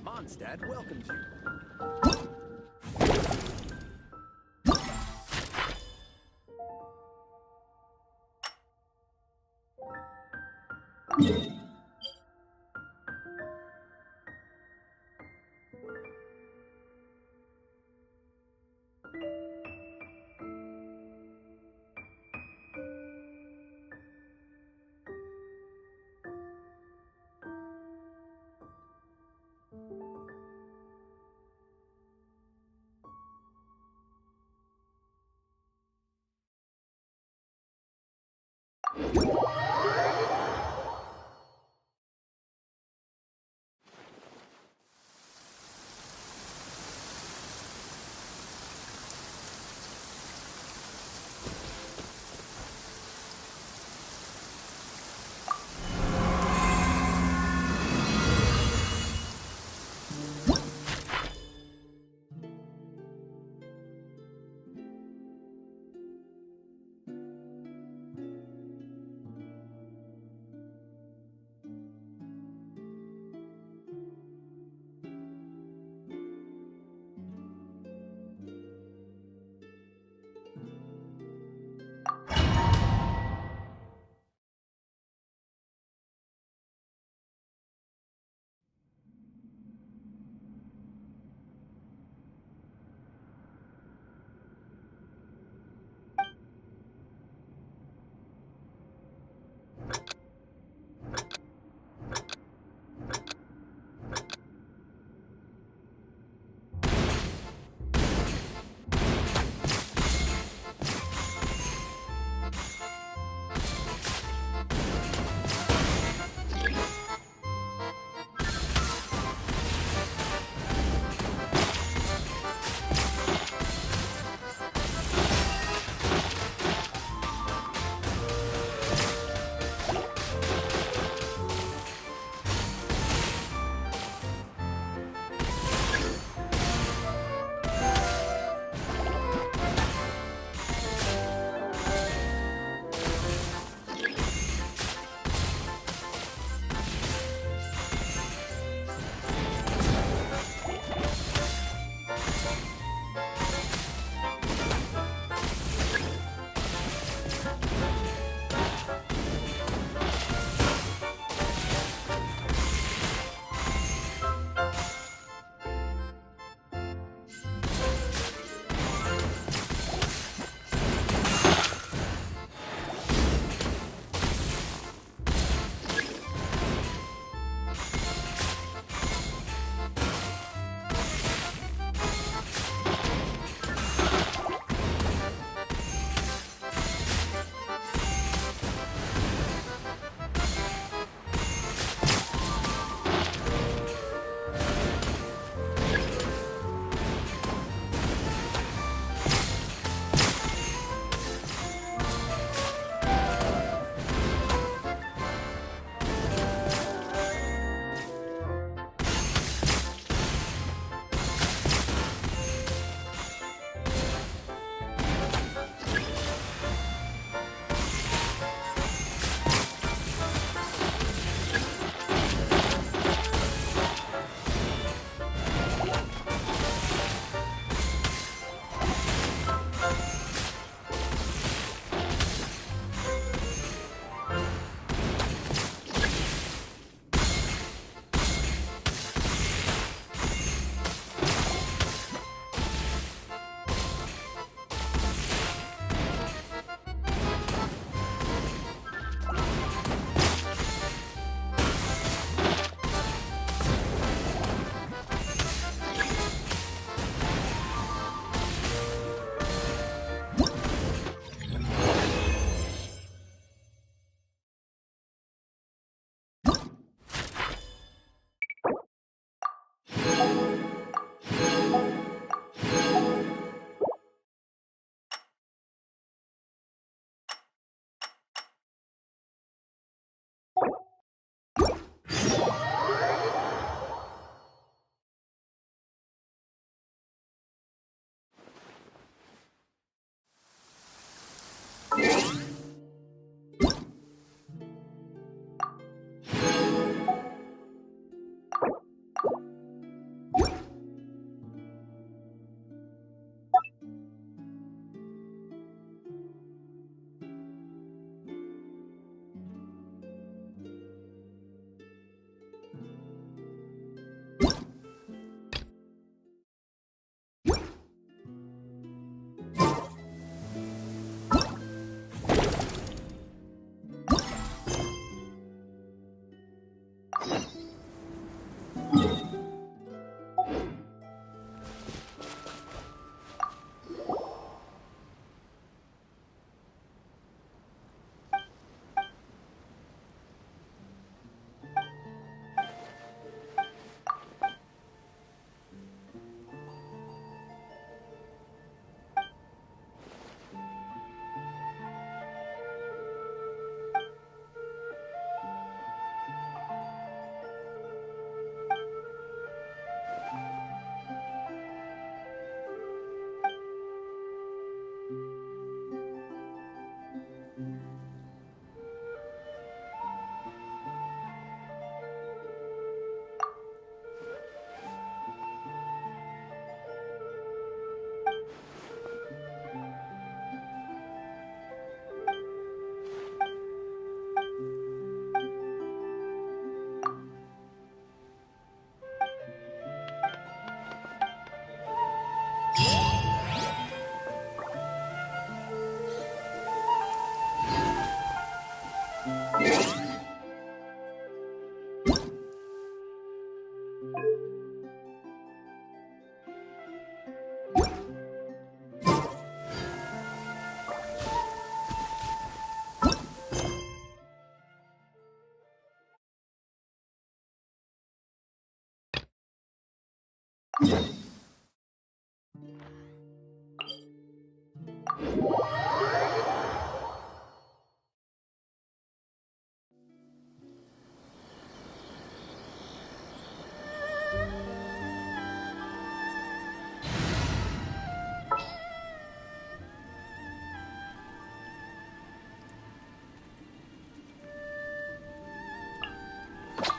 Mondstadt welcomes you.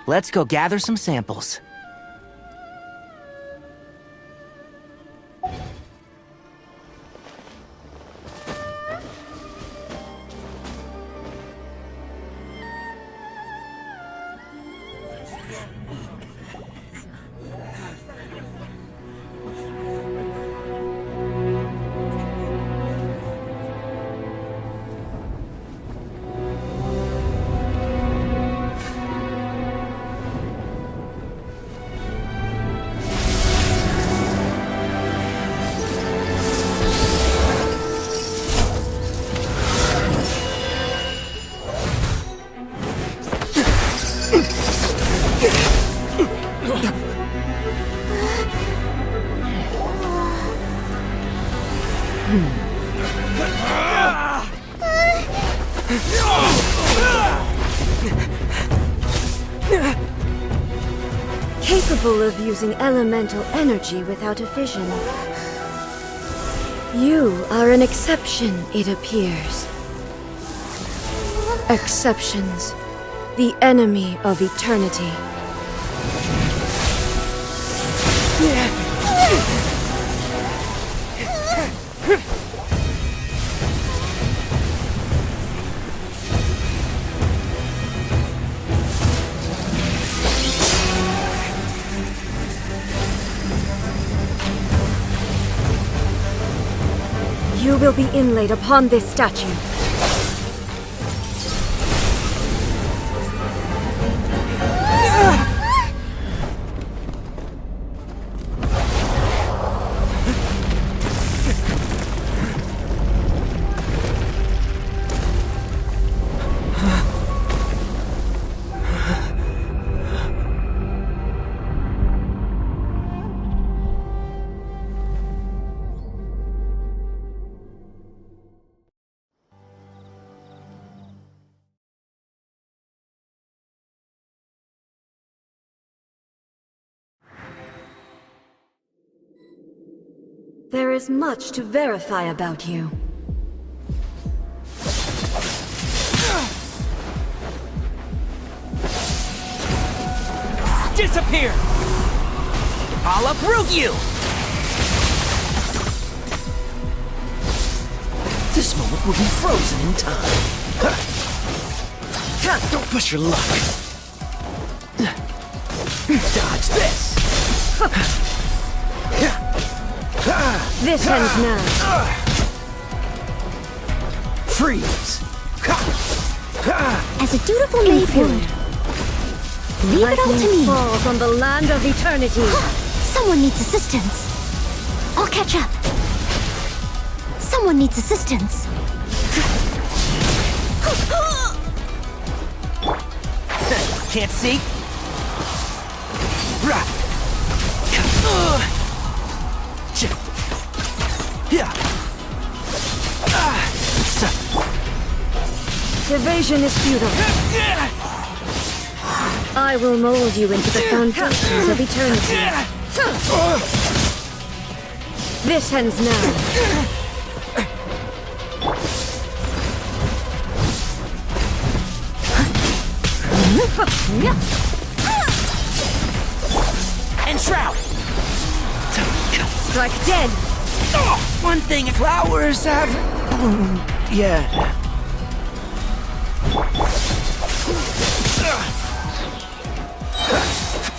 Let's go gather some samples. Capable of using elemental energy without a fission. You are an exception, it appears. Exceptions, the enemy of eternity. You will be inlaid upon this statue. There is much to verify about you. Disappear! I'll uproot you! This moment will be frozen in time. Don't push your luck. Dodge this! This ends now. Freeze! As a dutiful maiden, leave it all to me. Falls on the land of eternity. Someone needs assistance. I'll catch up. Someone needs assistance. Can't see? Evasion is futile. I will mold you into the foundations of eternity. This ends now. Enshroud! Strike dead. One thing, flowers haven't bloomed yet.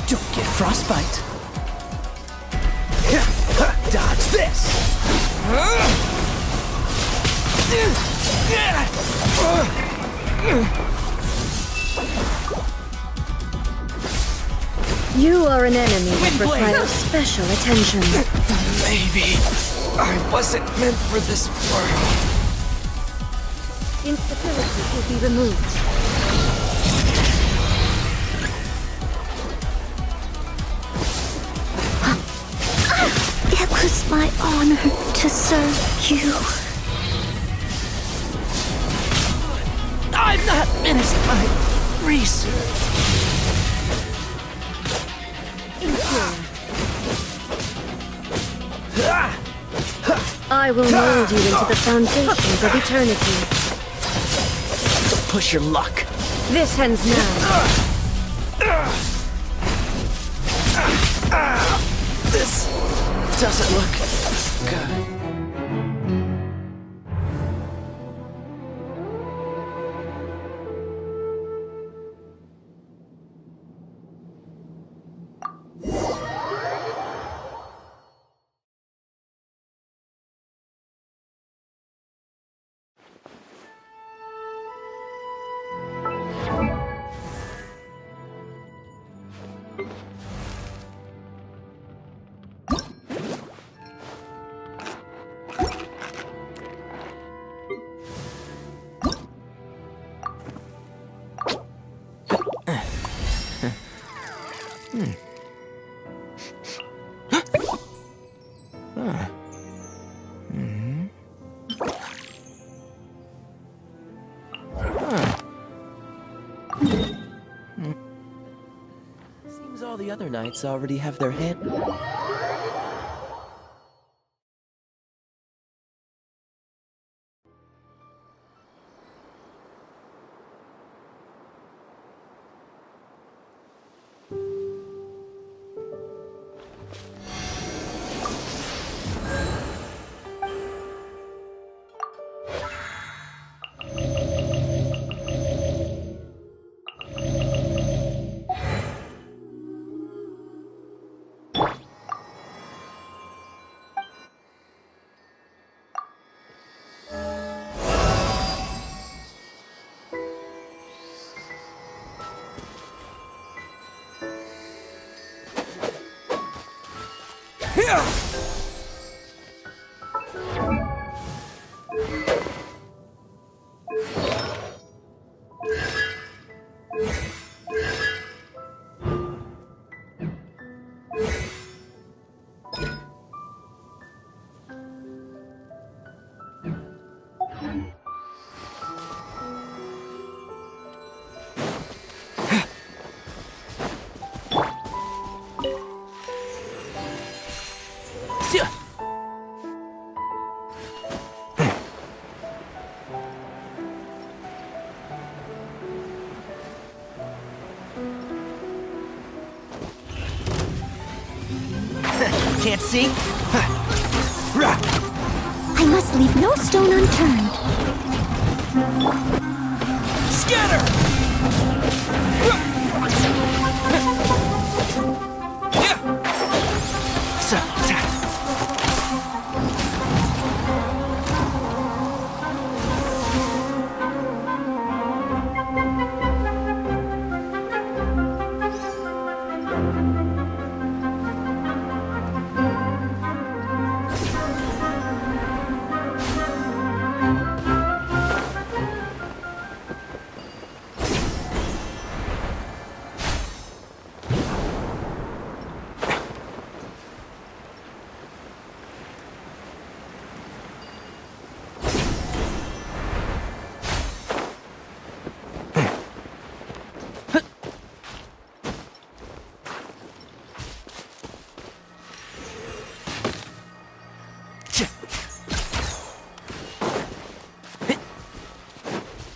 Don't get frostbite. Dodge this. You are an enemy that requires special attention. Maybe I wasn't meant for this world. Instability will be removed. was my honor to serve you. I've not finished my research. I will mold you into the foundations of eternity. Push your luck. This ends now. This doesn't look good. Seems all the other knights already have their hand. Can't see? I must leave no stone unturned. Scatter!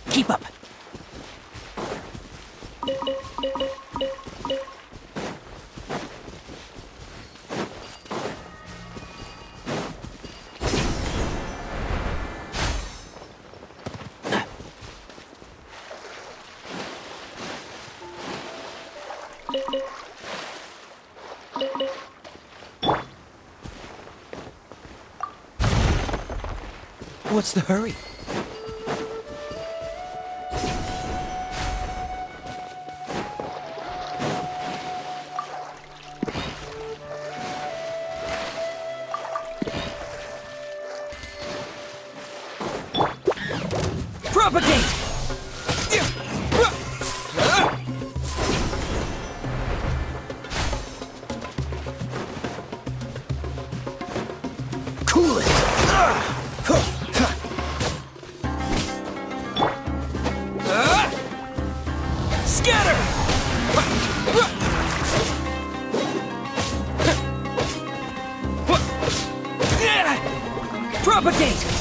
Keep up. What's the hurry? Propagate! Terminate!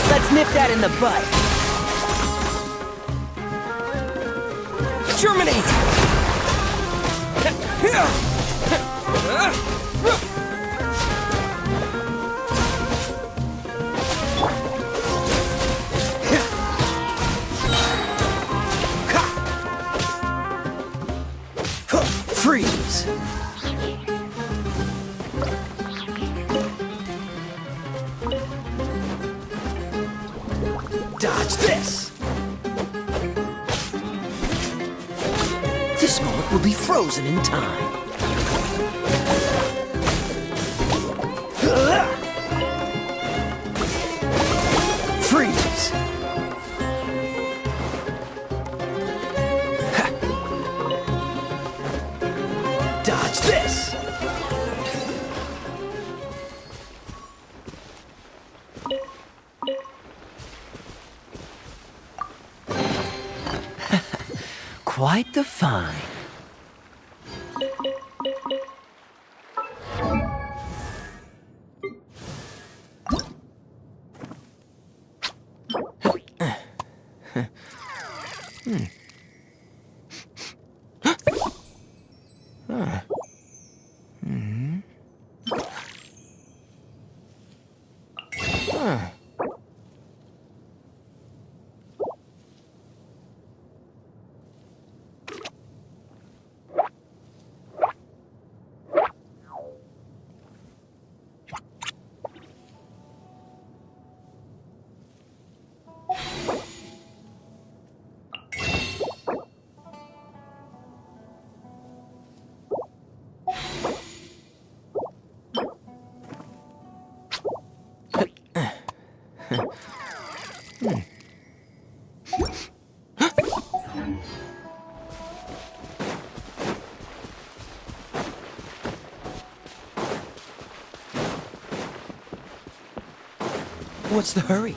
Let's nip that in the bud. Terminate! Freeze! Dodge this! This moment will be frozen in time. Freeze! Dodge this! Quite the find. What's the hurry?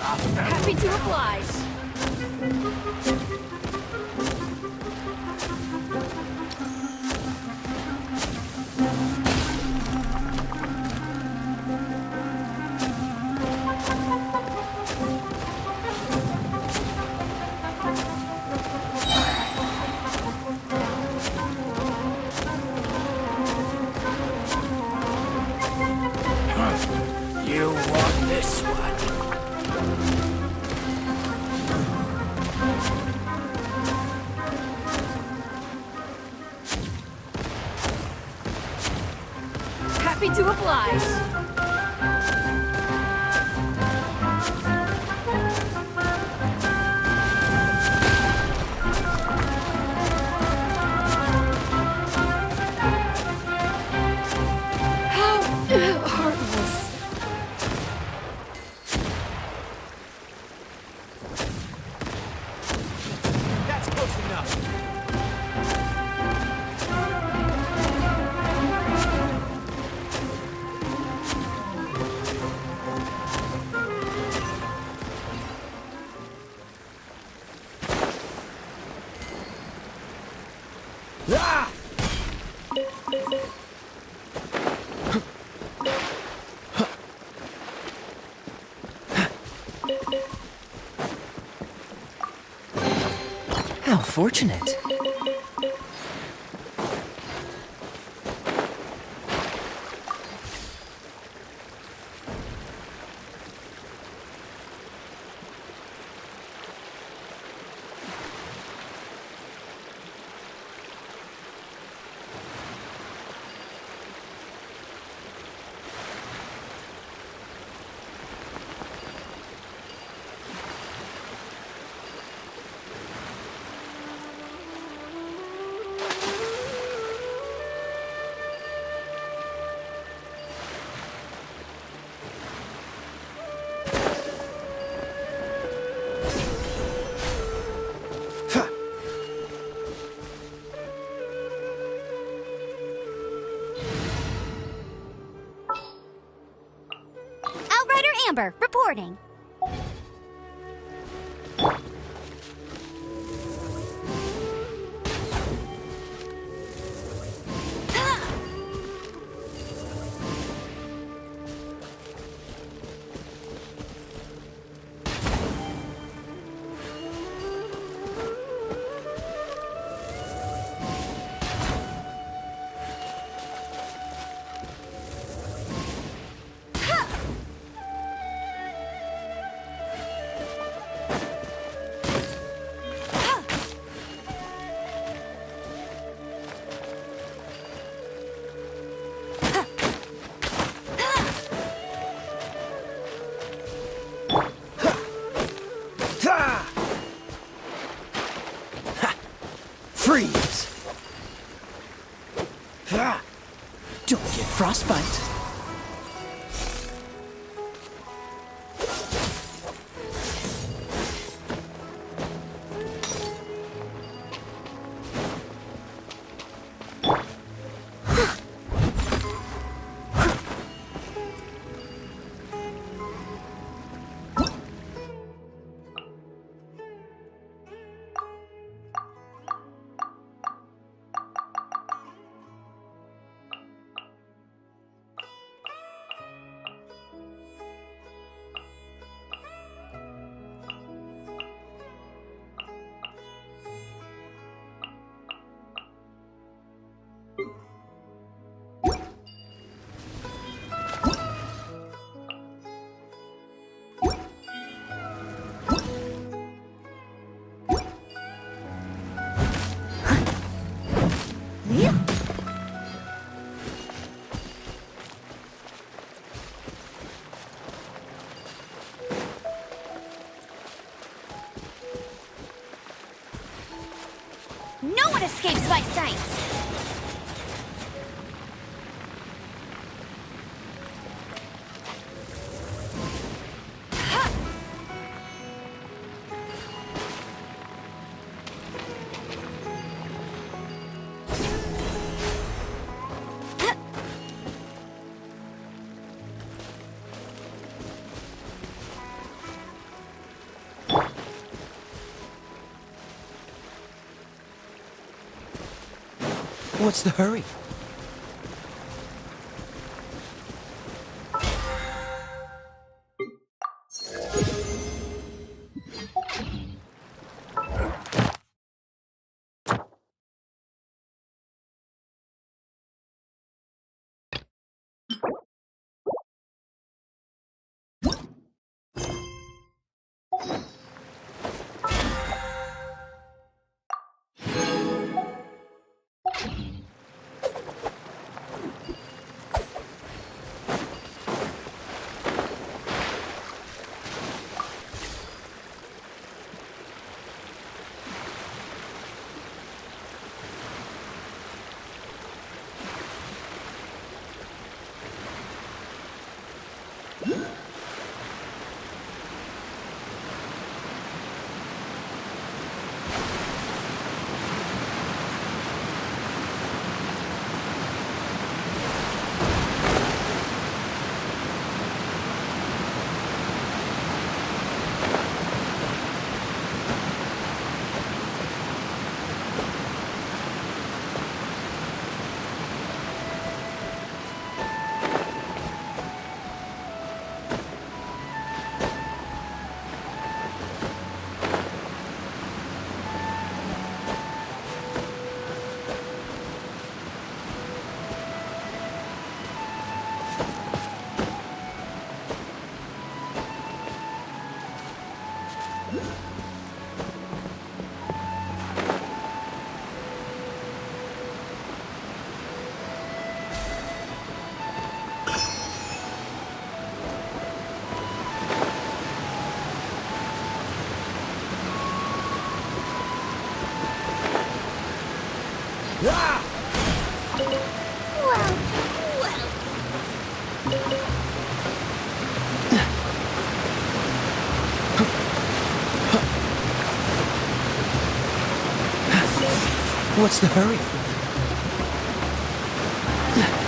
Happy to oblige. You want this one? Happy to oblige. How heartless. That's close enough. Ah! How fortunate. Outrider Amber, reporting. Ha! Ha! Freeze! Ha! Don't get frostbite. No one escapes my sights. What's the hurry? What's the hurry?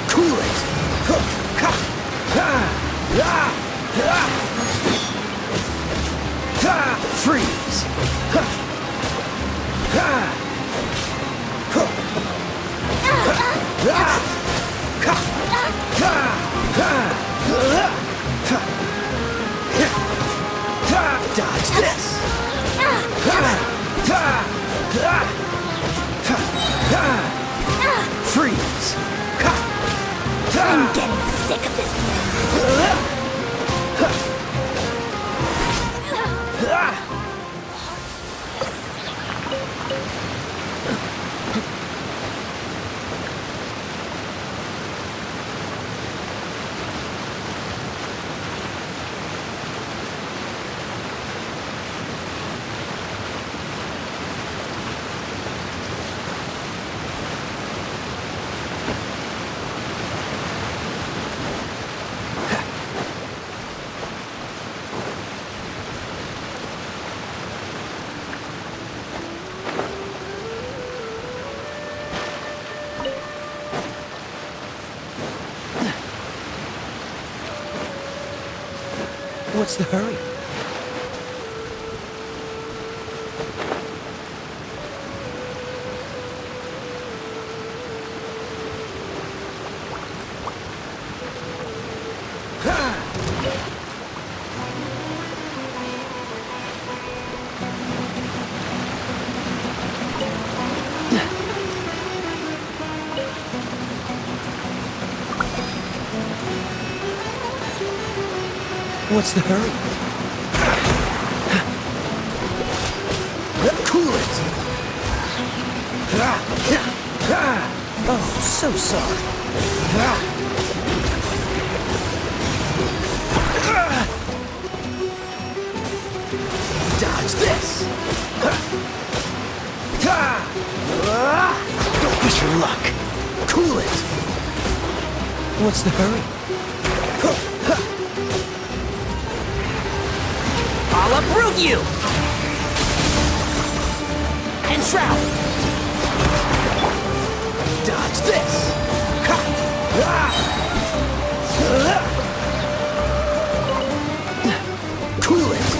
Cool it! Freeze! Dodge this! Freeze! I'm getting sick of this What's the hurry? What's the hurry? Cool it! Oh, so sorry. Dodge this! Don't push your luck. Cool it! What's the hurry? I'll uproot you! Enshroud! Dodge this! Cool it!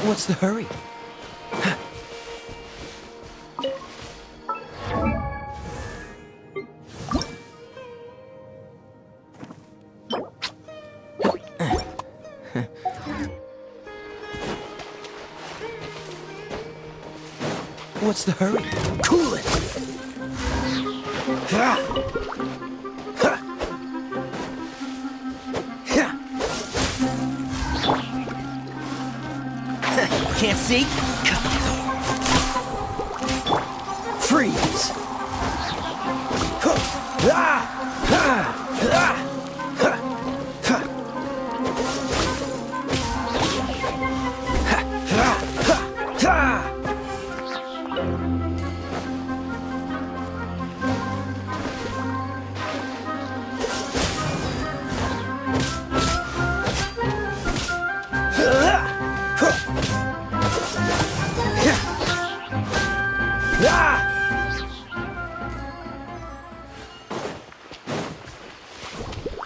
What's the hurry? What's the hurry? Cool it! Can't see? Freeze!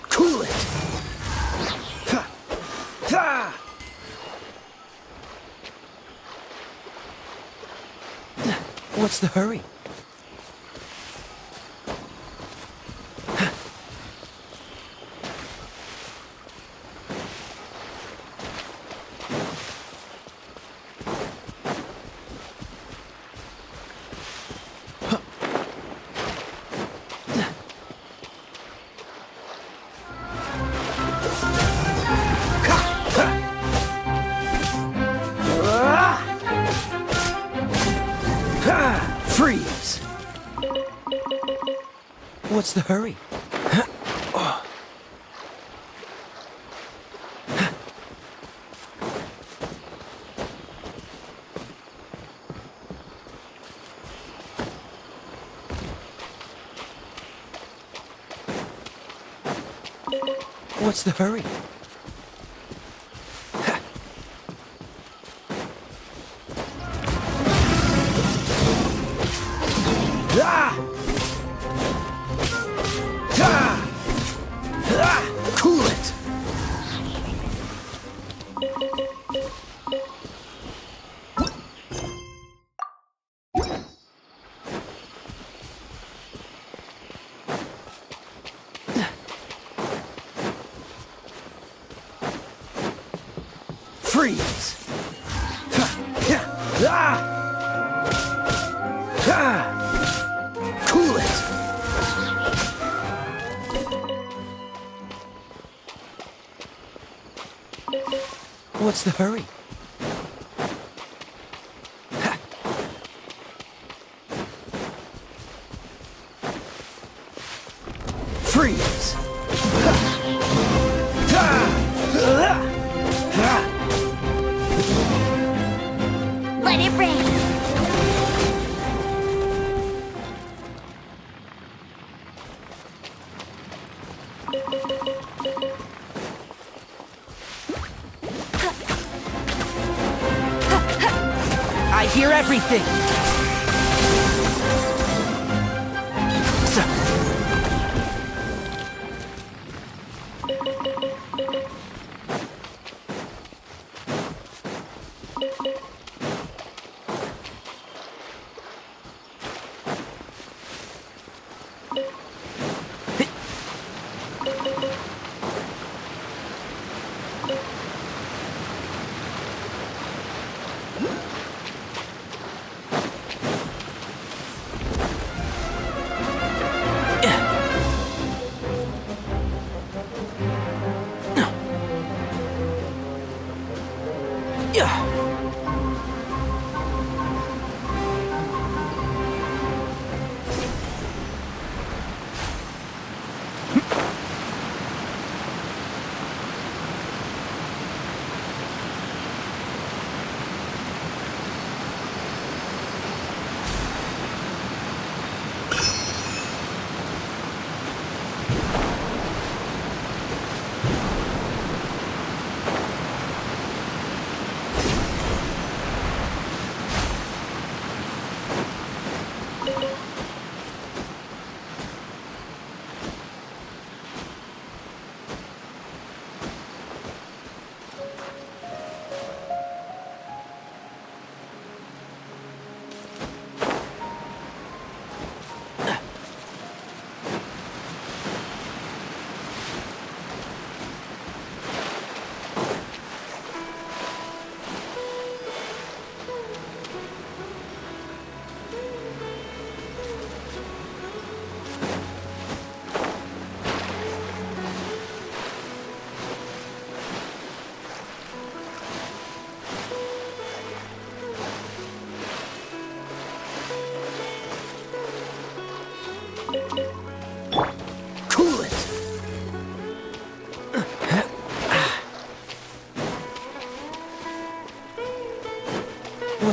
Cool it! What's the hurry? Freeze! What's the hurry? What's the hurry? Cool it! Freeze! Cool it! What's the hurry? Freeze! Let it rain. I hear everything. So.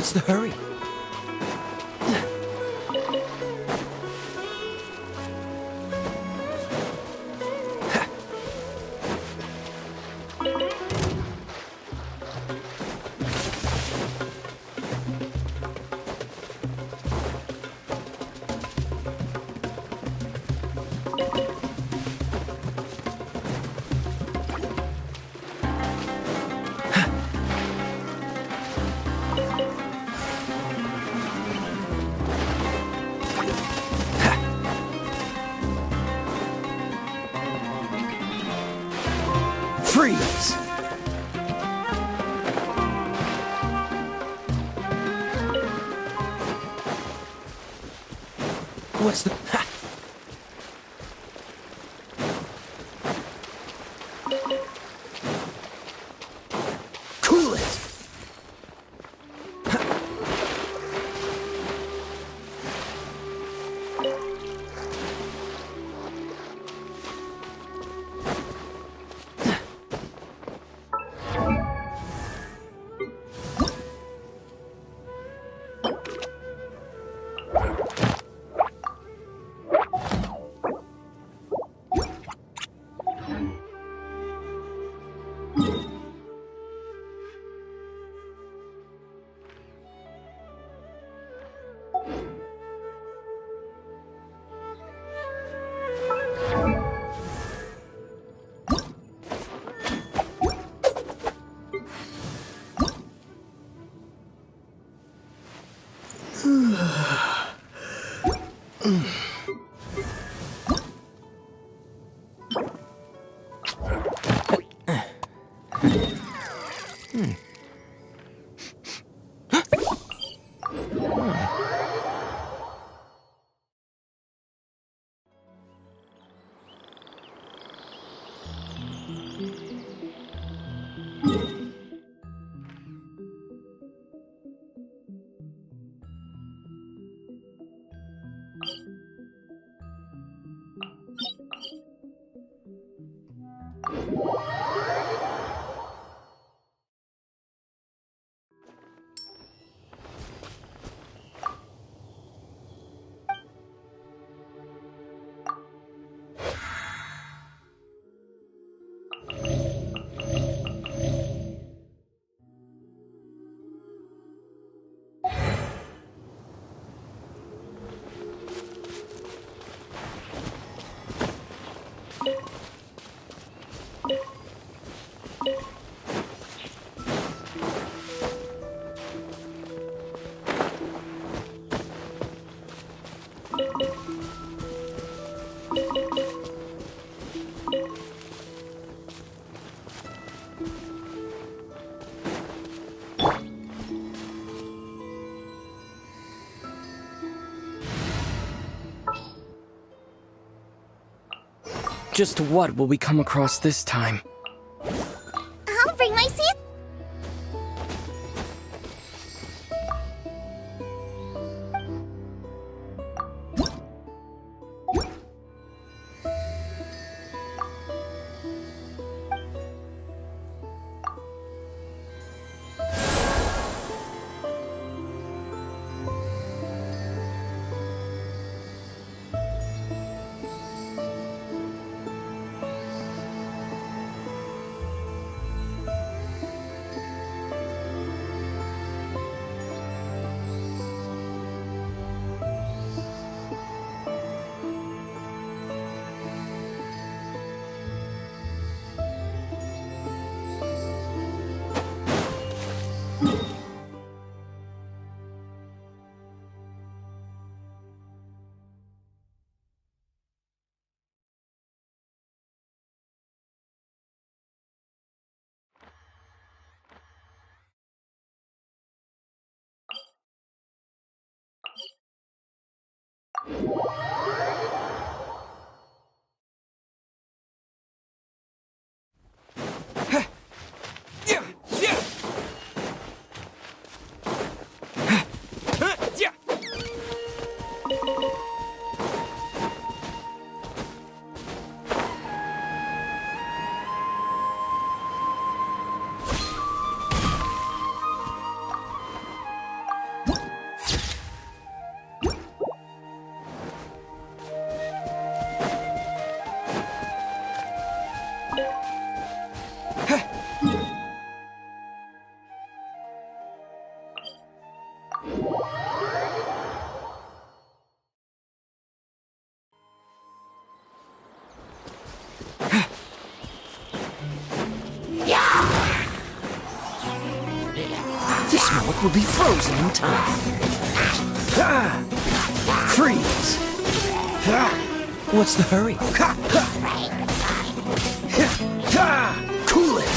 What's the hurry? Freeze! What's the... Ha! Cool it! Just what will we come across this time? I'll bring my seat. will be frozen in time. Freeze! What's the hurry? Cool it!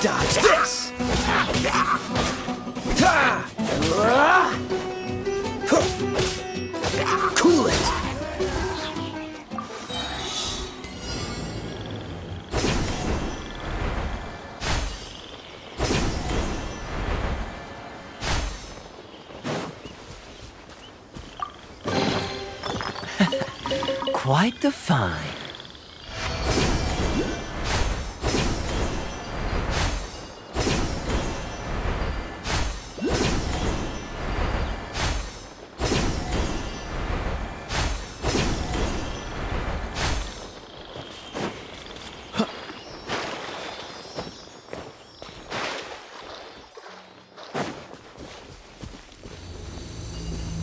Dodge this! Cool it! Quite the find.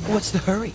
What's the hurry?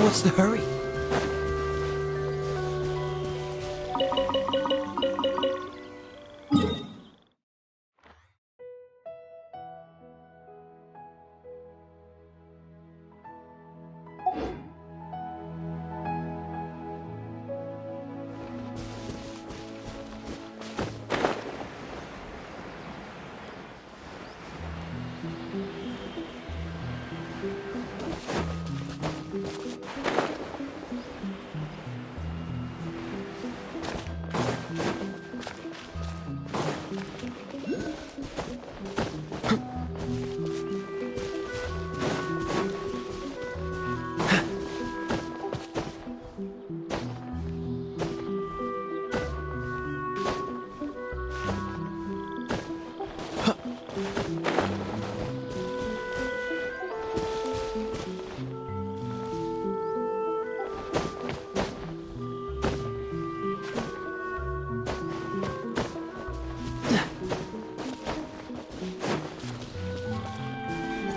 What's the hurry?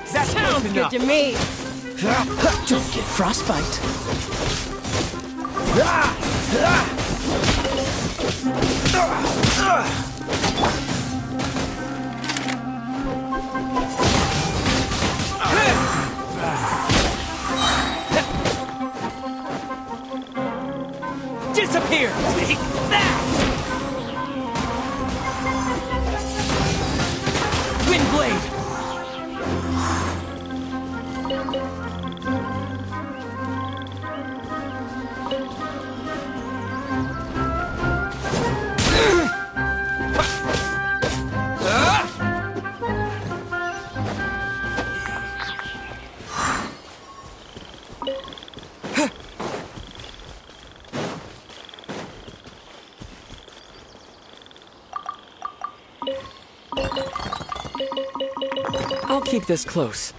Sounds good to me. Don't get frostbite. Disappear! Take that! Windblade! I'll keep this close.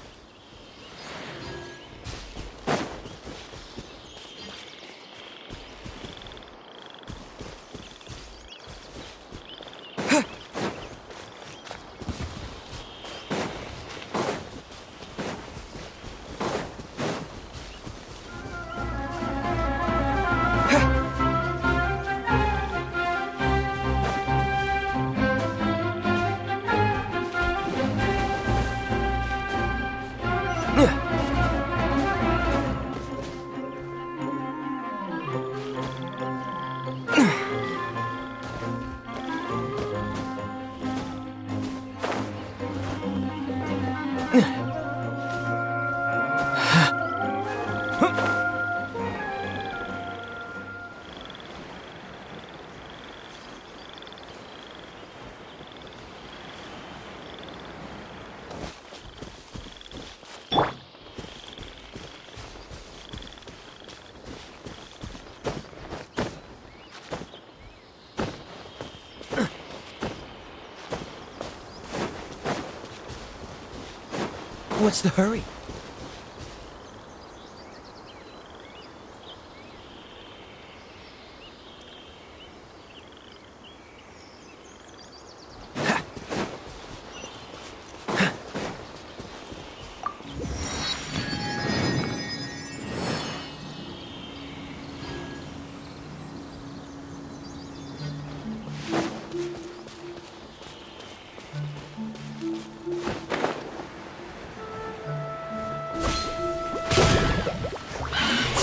What's the hurry?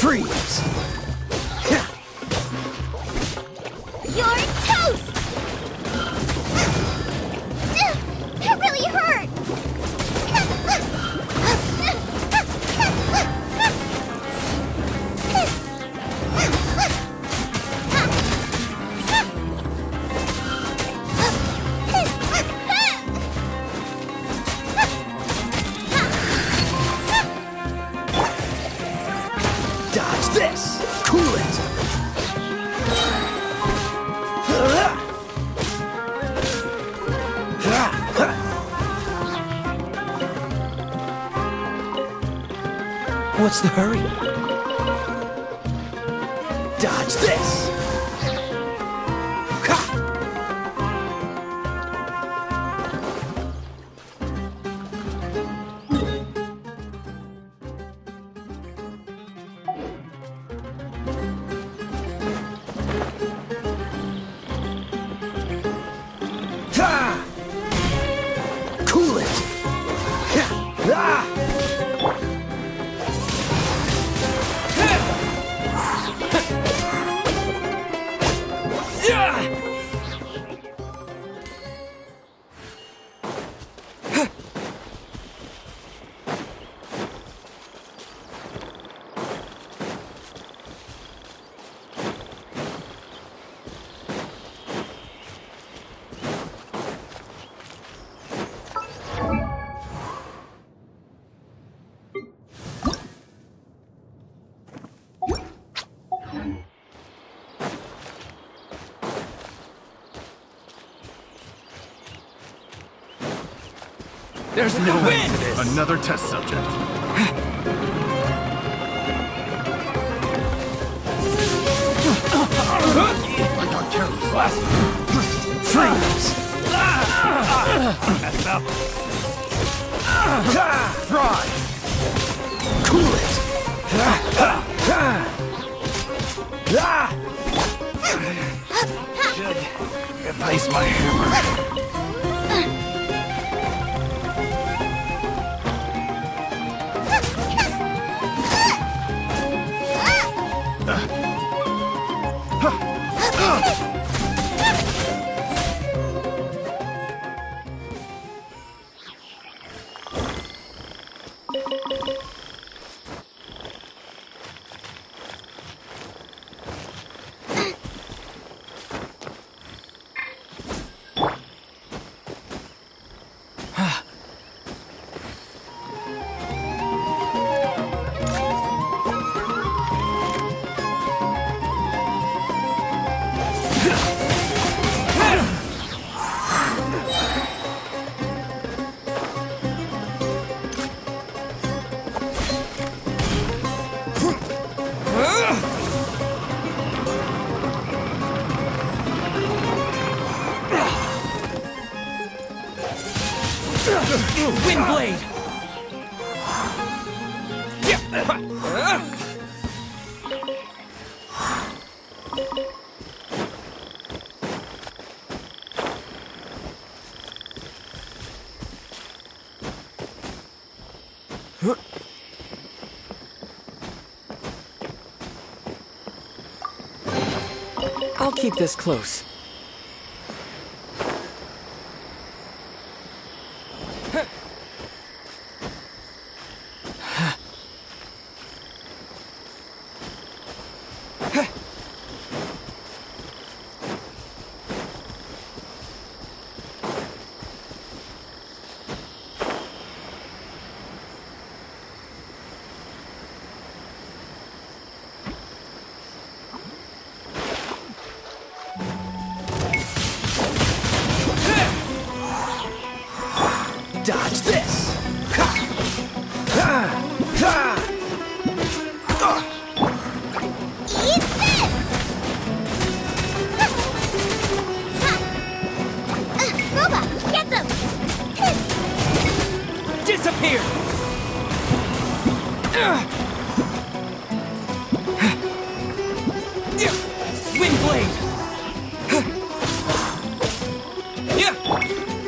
Freeze! You're toast! That really hurt! Dodge this! Cool it! What's the hurry? Dodge this! Ha! Ha! Cool it! Ha! Ah! There's no end to this. Another test subject. I got careless. Freeze! That's up. Fry! Cool it! Should replace my hammer. Wind blade! I'll keep this close. Wind blade.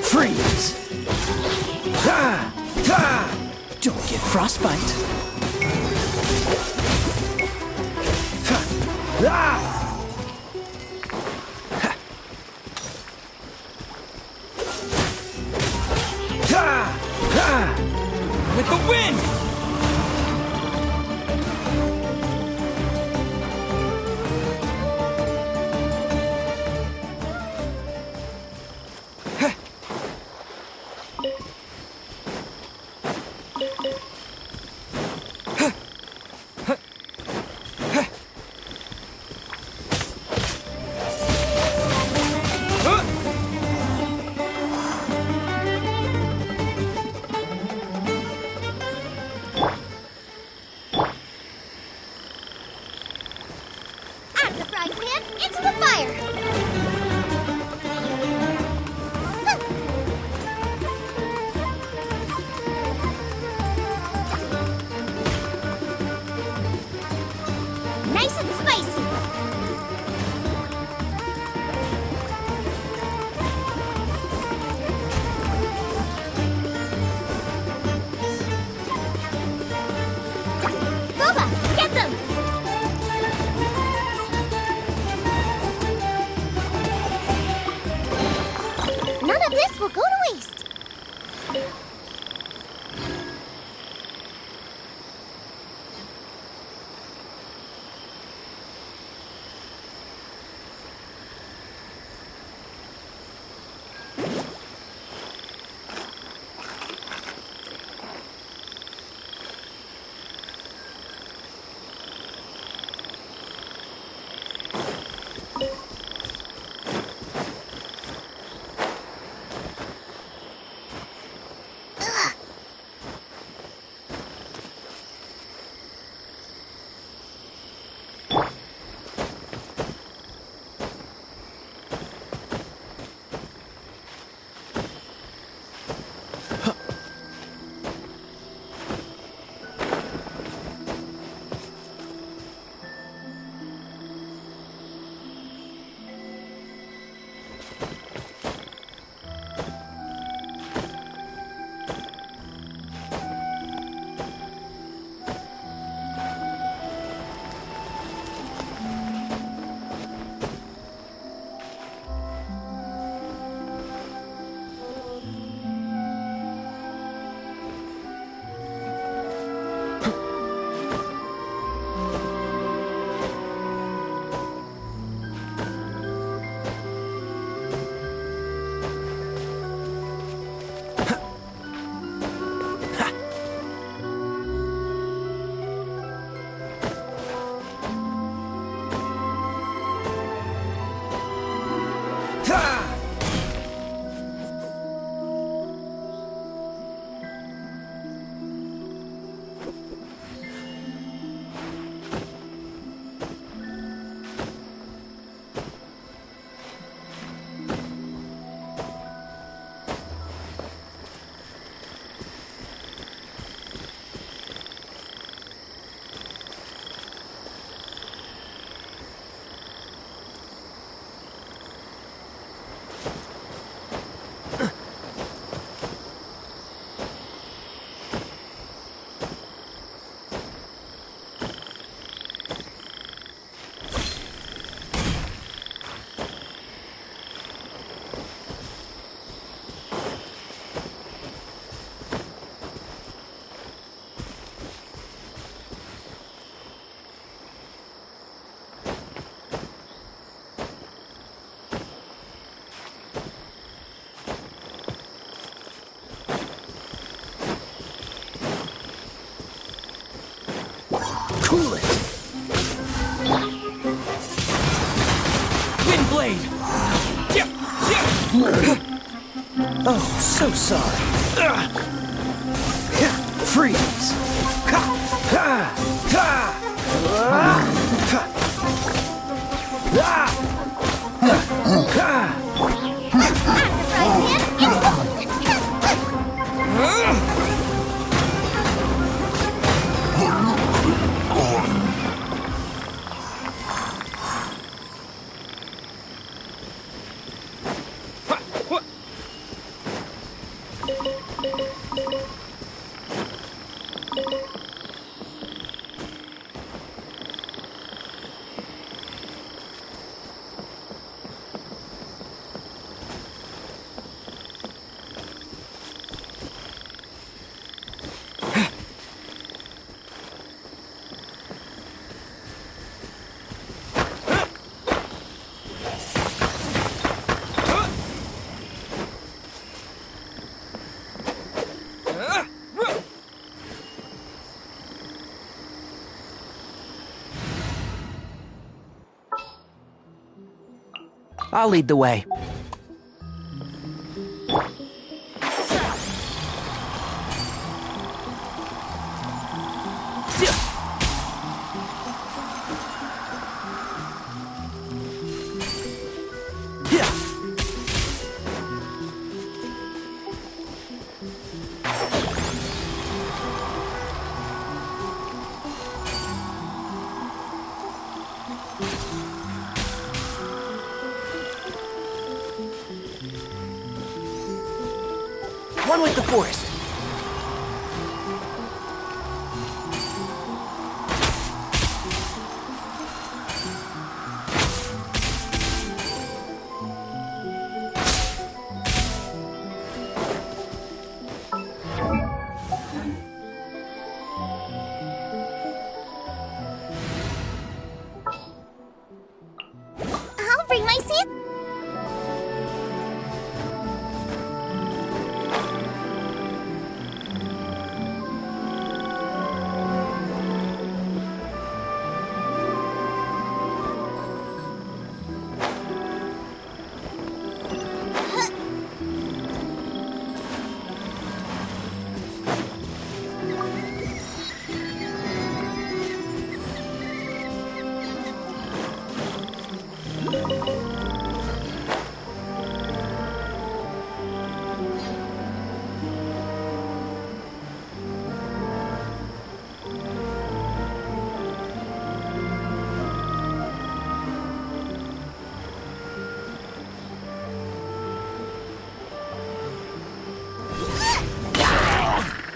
Freeze! Don't get frostbite. With the wind. Out of the frying pan, into the fire! Nice and spicy! Boba, get them! None of this will go to waste. Cool it! Wind blade. Oh, so sorry. Freeze! I'll lead the way. One with the forest. I'll bring my seat.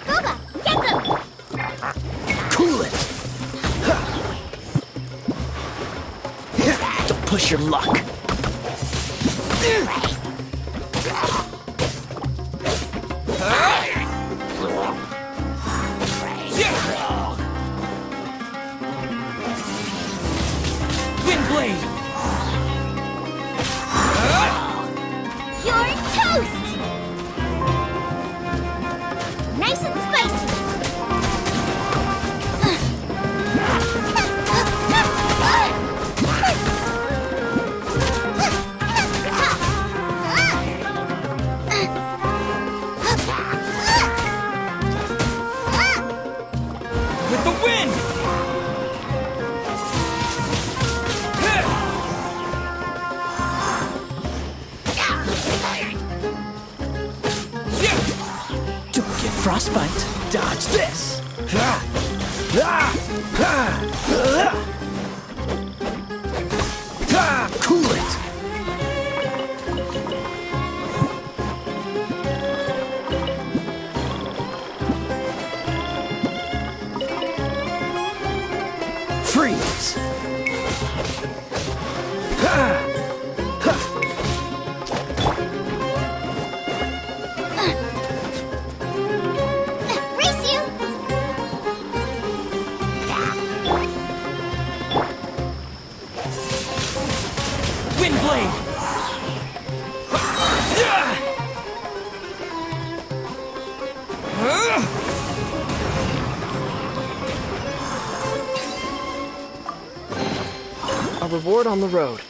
Boba, get them! Cool it. Don't push your luck. Windblade! You're toast! Nice and spicy. With the wind! Don't get frostbite. Dodge this. Cool it. Freeze. Race you! Windblade! A reward on the road.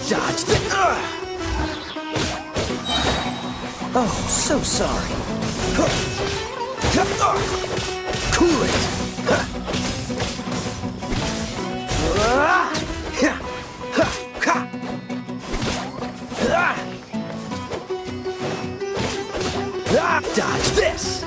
Dodge the. Oh, so sorry. Cool it. Dodge this.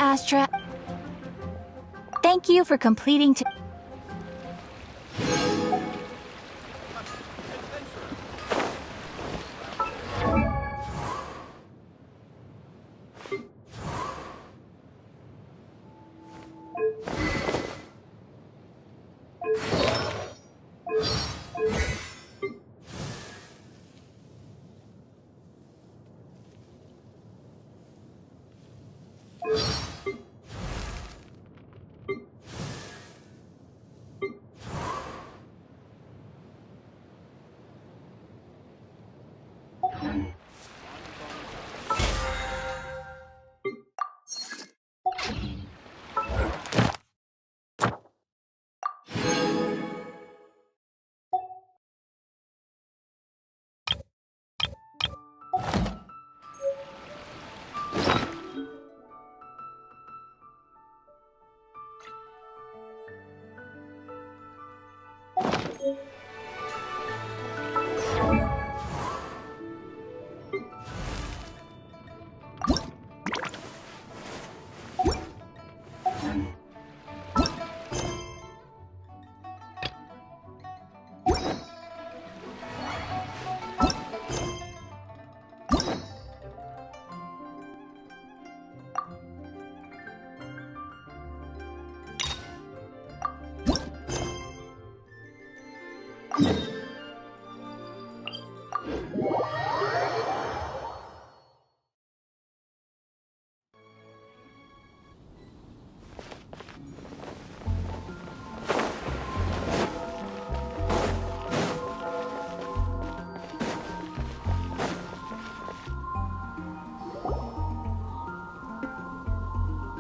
Astra. Thank you for completing.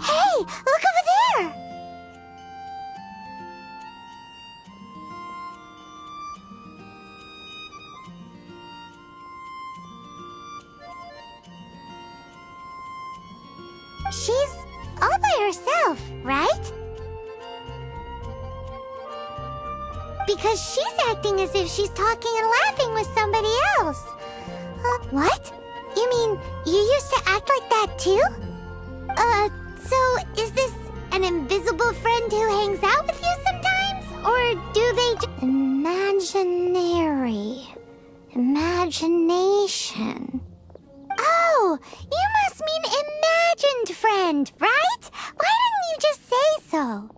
Hey, look over there! She's all by herself, right? Because she's acting as if she's talking and laughing with somebody else. What? You mean you used to act like that too? So is this an invisible friend who hangs out with you sometimes? Or do they Imagination. Oh, you must mean imagined friend, right? Why didn't you just say so?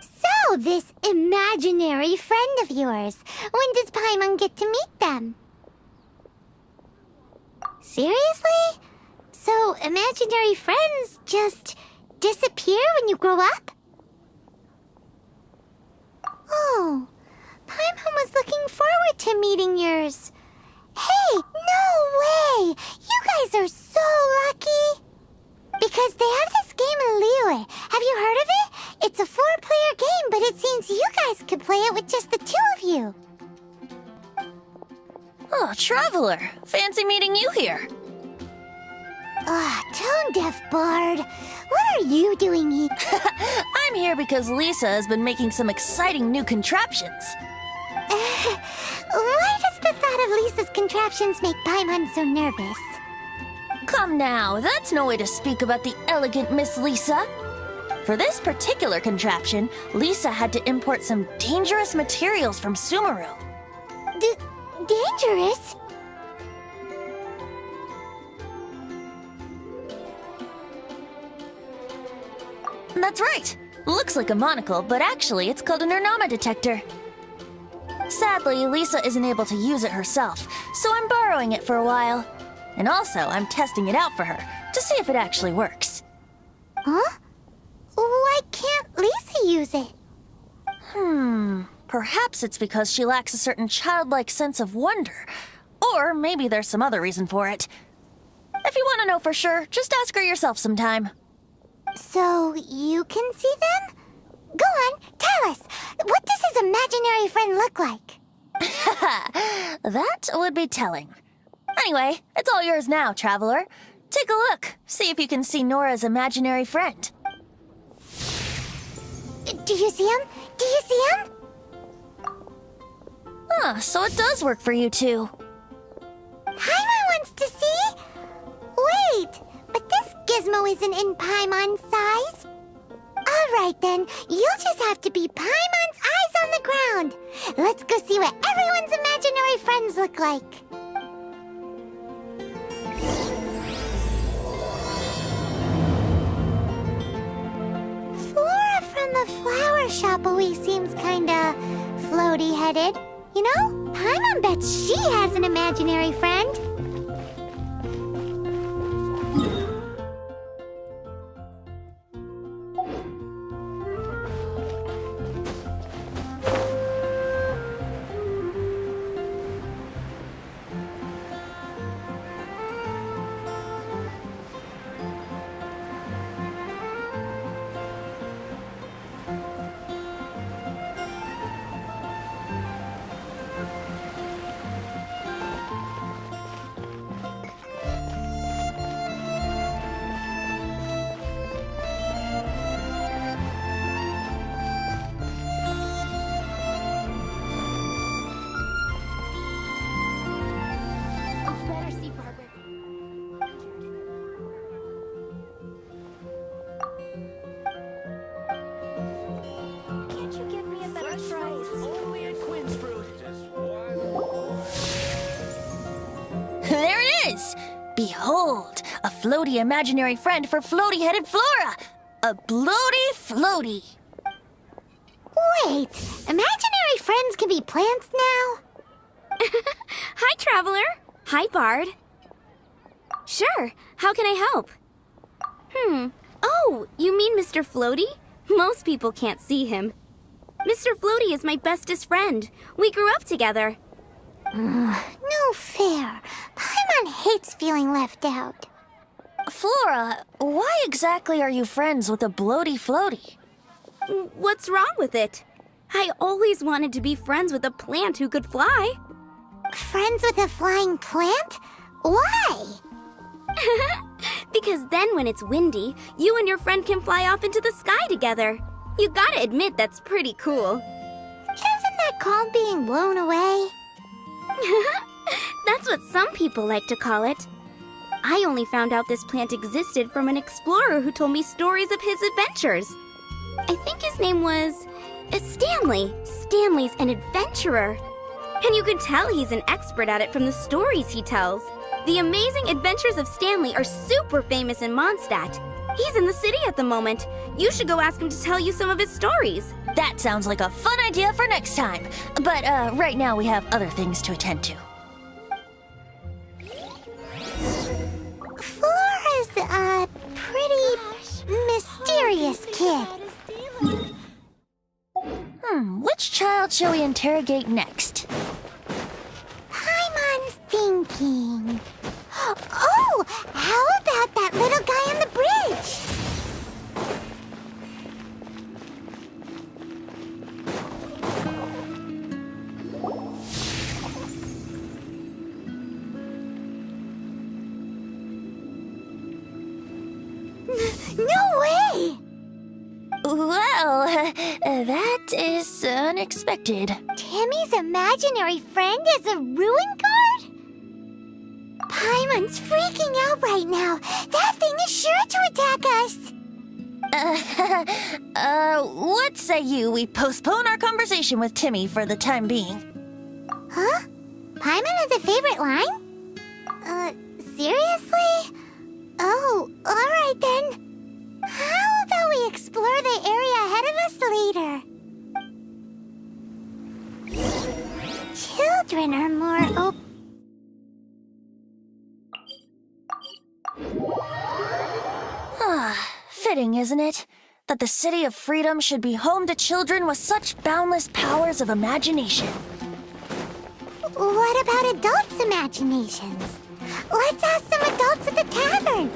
So, this imaginary friend of yours, when does Paimon get to meet them? Seriously? So, imaginary friends just disappear when you grow up? Oh, Paimon was looking forward to meeting yours. Hey, no way! You guys are so lucky! Because they have this game in Liyue. Have you heard of it? It's a 4-player game, but it seems you guys could play it with just the 2 of you. Oh, Traveler. Fancy meeting you here. Tone-deaf bard. What are you doing here? I'm here because Lisa has been making some exciting new contraptions. Why does the thought of Lisa's contraptions make Paimon so nervous? Come now, that's no way to speak about the elegant Miss Lisa. For this particular contraption, Lisa had to import some dangerous materials from Sumeru. Dangerous? That's right. Looks like a monocle, but actually it's called an Ernama detector. Sadly, Lisa isn't able to use it herself, so I'm borrowing it for a while. And also, I'm testing it out for her, to see if it actually works. Huh? Why can't Lisa use it? Perhaps it's because she lacks a certain childlike sense of wonder. Or maybe there's some other reason for it. If you want to know for sure, just ask her yourself sometime. So, you can see them? Go on, tell us. What does his imaginary friend look like? That would be telling. Anyway, it's all yours now, Traveler. Take a look. See if you can see Nora's imaginary friend. Do you see him? Do you see him? So it does work for you two. Paimon wants to see? Wait, but this gizmo isn't in Paimon's sight. eyes? Alright then, you'll just have to be Paimon's eyes on the ground. Let's go see what everyone's imaginary friends look like. Flora from the flower shop always seems kinda floaty-headed. You know, Paimon bets she has an imaginary friend. There it is! Behold, a floaty imaginary friend for floaty-headed Flora! A bloaty floaty! Wait, imaginary friends can be plants now? Hi, Traveler. Hi, Bard. Sure, how can I help? Oh, you mean Mr. Floaty? Most people can't see him. Mr. Floaty is my bestest friend. We grew up together. No fair. Paimon hates feeling left out. Flora, why exactly are you friends with a bloaty floaty? What's wrong with it? I always wanted to be friends with a plant who could fly. Friends with a flying plant? Why? Because then when it's windy, you and your friend can fly off into the sky together. You gotta admit that's pretty cool. Isn't that called being blown away? That's what some people like to call it. I only found out this plant existed from an explorer who told me stories of his adventures. I think his name was Stanley. Stanley's an adventurer. And you can tell he's an expert at it from the stories he tells. The Amazing Adventures of Stanley are super famous in Mondstadt. He's in the city at the moment. You should go ask him to tell you some of his stories. That sounds like a fun idea for next time. But right now we have other things to attend to. Flora's a pretty mysterious kid. Which child shall we interrogate next? Paimon's thinking. Oh, how about that little guy on the bridge? No way! Well, that is unexpected. Timmy's imaginary friend is a ruin guard? Paimon's freaking out right now. That thing is sure to attack us. What say you we postpone our conversation with Timmy for the time being? Huh? Paimon has a favorite line? Seriously? Oh, alright then. How about we explore the area ahead of us later? Children are more open. Fitting, isn't it? That the City of Freedom should be home to children with such boundless powers of imagination. What about adults' imaginations? Let's ask some adults at the tavern.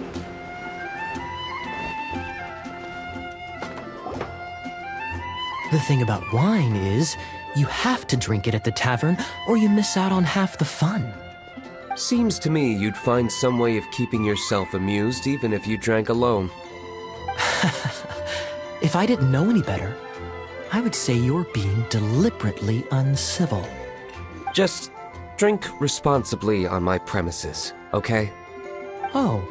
The thing about wine is, you have to drink it at the tavern or you miss out on half the fun. Seems to me you'd find some way of keeping yourself amused even if you drank alone. If I didn't know any better, I would say you're being deliberately uncivil. Just drink responsibly on my premises, okay? Oh,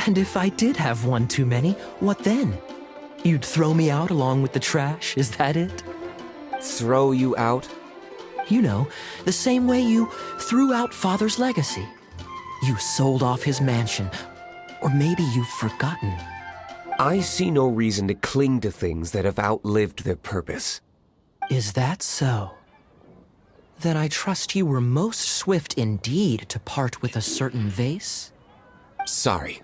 and if I did have one too many, what then? You'd throw me out along with the trash, is that it? Throw you out? You know, the same way you threw out Father's legacy. You sold off his mansion. Or maybe you've forgotten. I see no reason to cling to things that have outlived their purpose. Is that so? Then I trust you were most swift indeed to part with a certain vase? Sorry.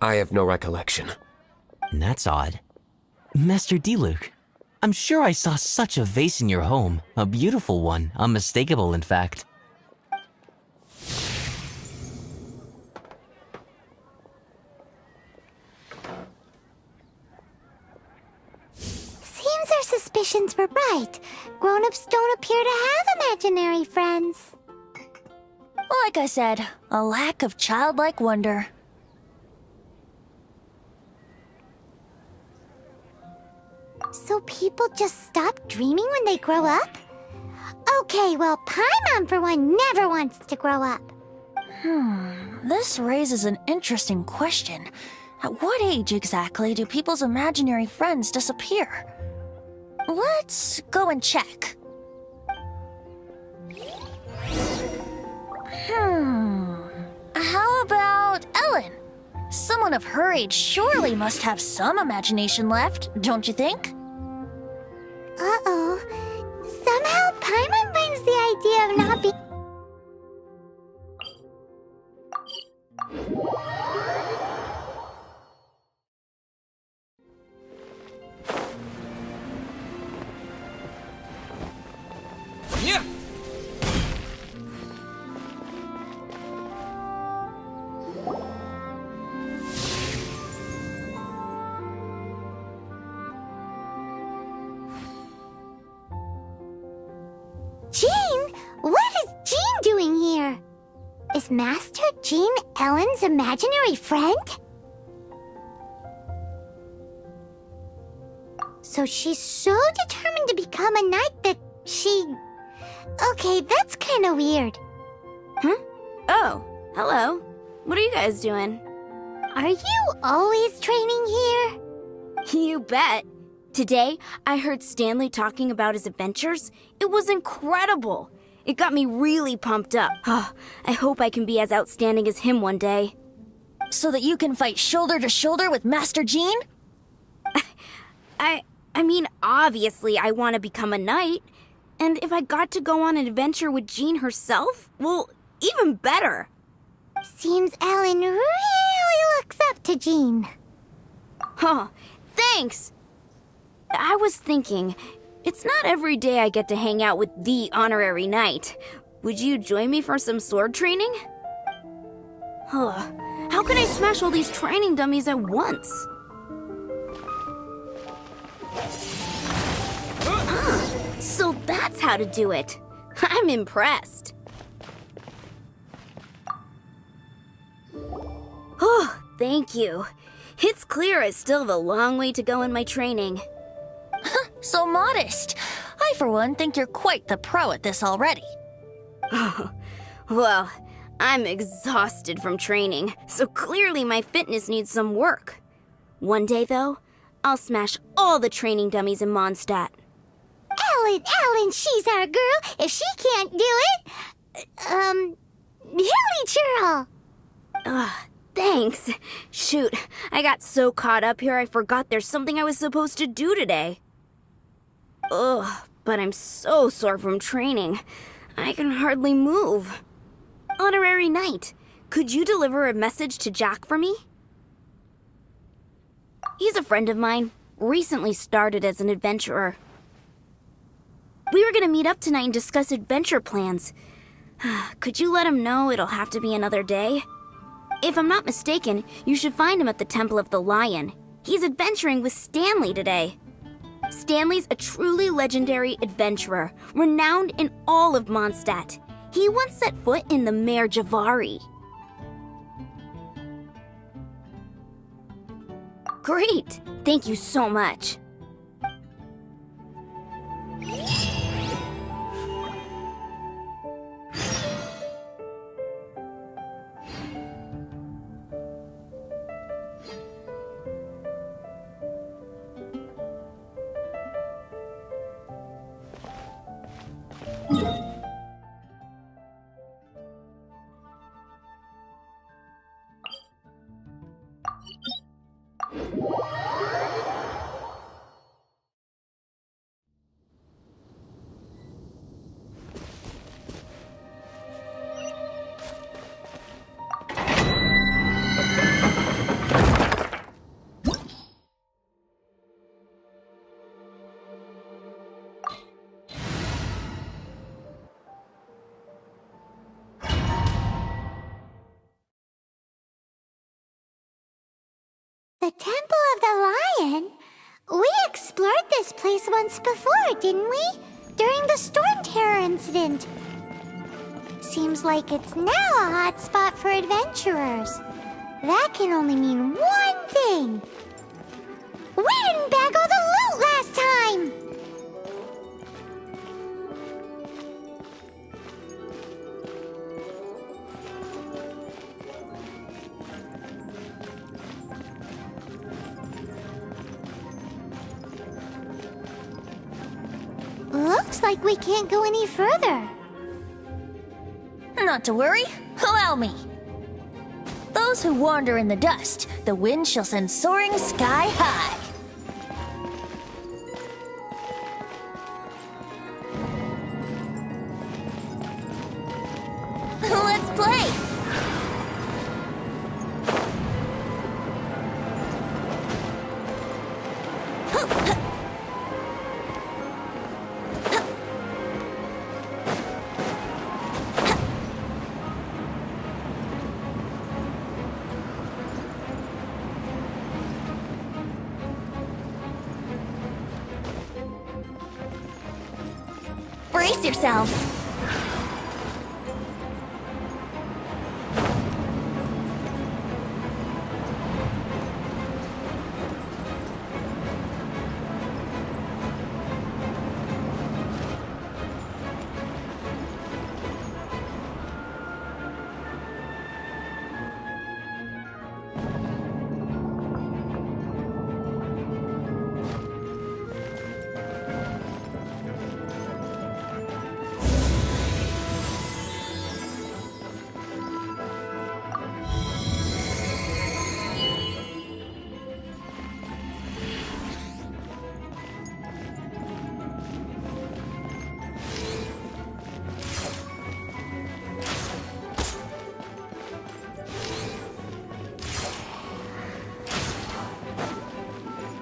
I have no recollection. That's odd. Master Diluc, I'm sure I saw such a vase in your home. A beautiful one, unmistakable in fact. Seems our suspicions were right. Grown-ups don't appear to have imaginary friends. Like I said, a lack of childlike wonder. So people just stop dreaming when they grow up? Okay, well, Paimon for one never wants to grow up. This raises an interesting question. At what age exactly do people's imaginary friends disappear? Let's go and check. How about Ellen? Someone of her age surely must have some imagination left, don't you think? Uh-oh. Somehow Paimon brings the idea of not being... Yeah! Jean? What is Jean doing here? Is Master Jean Ellen's imaginary friend? So she's so determined to become a knight that she... Okay, that's kind of weird. Oh, hello. What are you guys doing? Are you always training here? You bet. Today, I heard Stanley talking about his adventures. It was incredible. It got me really pumped up. I hope I can be as outstanding as him one day. So that you can fight shoulder to shoulder with Master Jean? I mean, obviously I want to become a knight. And if I got to go on an adventure with Jean herself, well, even better. Seems Ellen really looks up to Jean. Huh, thanks. I was thinking, it's not every day I get to hang out with the honorary knight. Would you join me for some sword training? How can I smash all these training dummies at once? So that's how to do it. I'm impressed. Oh, thank you. It's clear I still have a long way to go in my training. So modest. I, for one, think you're quite the pro at this already. Well, I'm exhausted from training, so clearly my fitness needs some work. One day, though, I'll smash all the training dummies in Mondstadt. Ellen, she's our girl. If she can't do it, Hilly Churl. Thanks. Shoot, I got so caught up here I forgot there's something I was supposed to do today. But I'm so sore from training. I can hardly move. Honorary Knight, could you deliver a message to Jack for me? He's a friend of mine, recently started as an adventurer. We were gonna meet up tonight and discuss adventure plans. Could you let him know it'll have to be another day? If I'm not mistaken, you should find him at the Temple of the Lion. He's adventuring with Stanley today. Stanley's a truly legendary adventurer, renowned in all of Mondstadt. He once set foot in the Mare Javari. Great! Thank you so much. place once before, didn't we? During the Storm Terror incident. Seems like it's now a hot spot for adventurers. That can only mean one thing. We didn't bag all the loot last time! Looks like we can't go any further. Not to worry, allow me. Those who wander in the dust, the wind shall send soaring sky high. Let's play! Brace yourselves.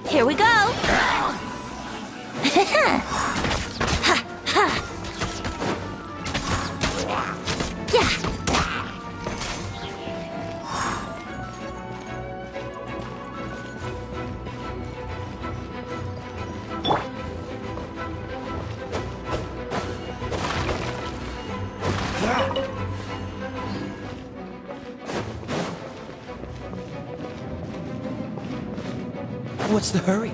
Here we go! What's the hurry?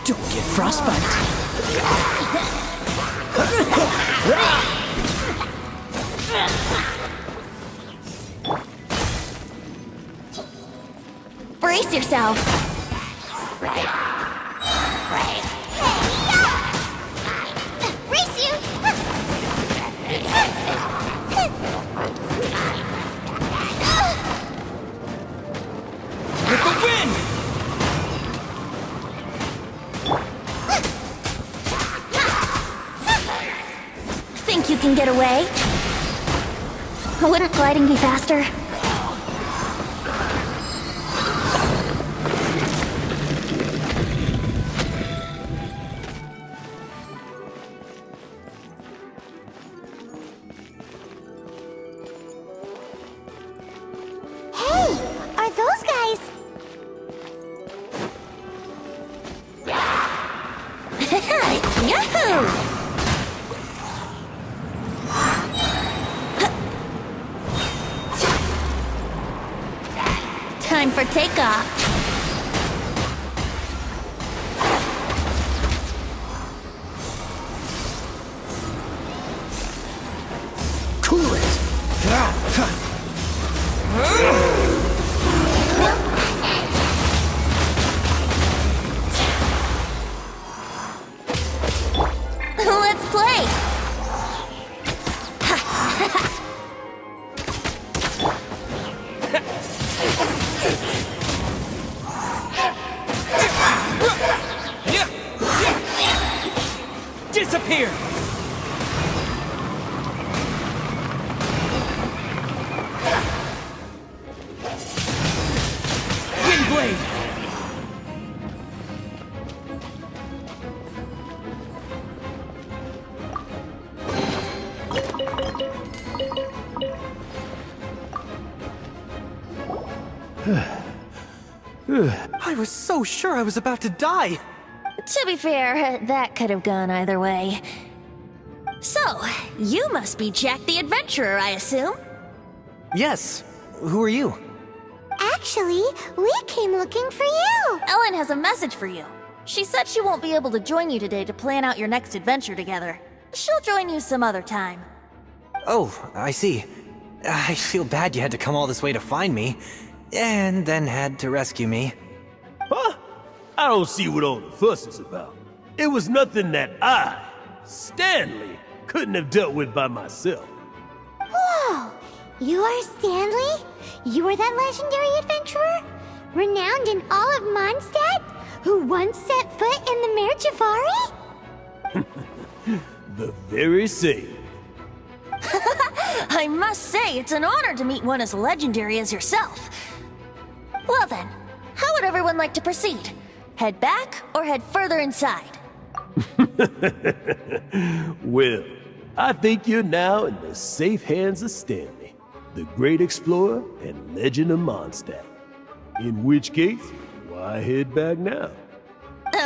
Don't get frostbite. Brace yourself. Race you! With the wind! Think you can get away? Wouldn't gliding be faster? Hey, are those guys? Yahoo! Time for takeoff. Cool it. Let's play. Disappear! I was so sure I was about to die. To be fair, that could have gone either way. So, you must be Jack the Adventurer, I assume? Yes. Who are you? Actually, we came looking for you. Ellen has a message for you. She said she won't be able to join you today to plan out your next adventure together. She'll join you some other time. Oh, I see. I feel bad you had to come all this way to find me, and then had to rescue me. Huh? I don't see what all the fuss is about. It was nothing that I, Stanley, couldn't have dealt with by myself. Whoa! You are Stanley? You are that legendary adventurer? Renowned in all of Mondstadt? Who once set foot in the Mare Javari? The very same. I must say, it's an honor to meet one as legendary as yourself. Well then, how would everyone like to proceed? Head back or head further inside? Well, I think you're now in the safe hands of Stanley, the great explorer and legend of Mondstadt. In which case, why head back now?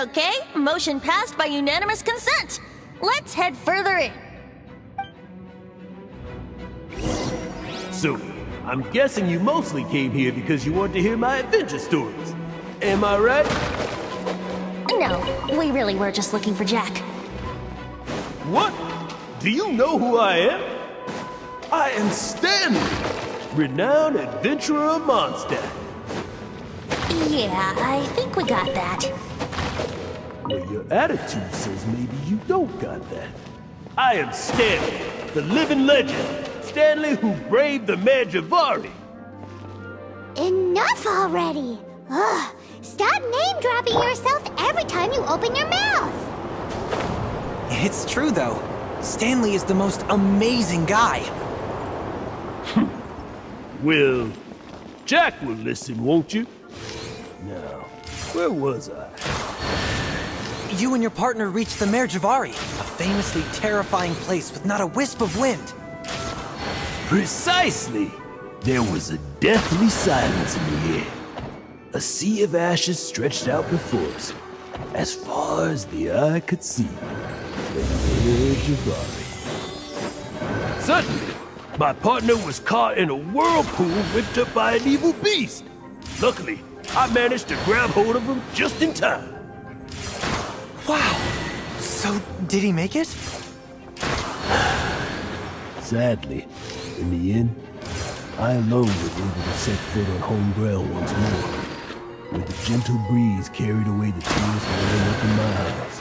Okay, motion passed by unanimous consent. Let's head further in. So, I'm guessing you mostly came here because you want to hear my adventure stories. Am I right? No, we really were just looking for Jack. What? Do you know who I am? I am Stanley, renowned adventurer of Mondstadt. Yeah, I think we got that. Well, your attitude says maybe you don't got that. I am Stanley, the living legend. Stanley who braved the Mare Javari. Enough already! Ugh! Stop name-dropping yourself every time you open your mouth! It's true, though. Stanley is the most amazing guy. Well, Jack will listen, won't you? Now, where was I? You and your partner reached the Mare Javari, a famously terrifying place with not a wisp of wind. Precisely! There was a deathly silence in the air. A sea of ashes stretched out before us, as far as the eye could see. The Mare Javari. Suddenly, my partner was caught in a whirlpool whipped up by an evil beast. Luckily, I managed to grab hold of him just in time. Wow. So, did he make it? Sadly, in the end, I alone was able to set foot on home ground once more, where the gentle breeze carried away the tears welling up in my eyes.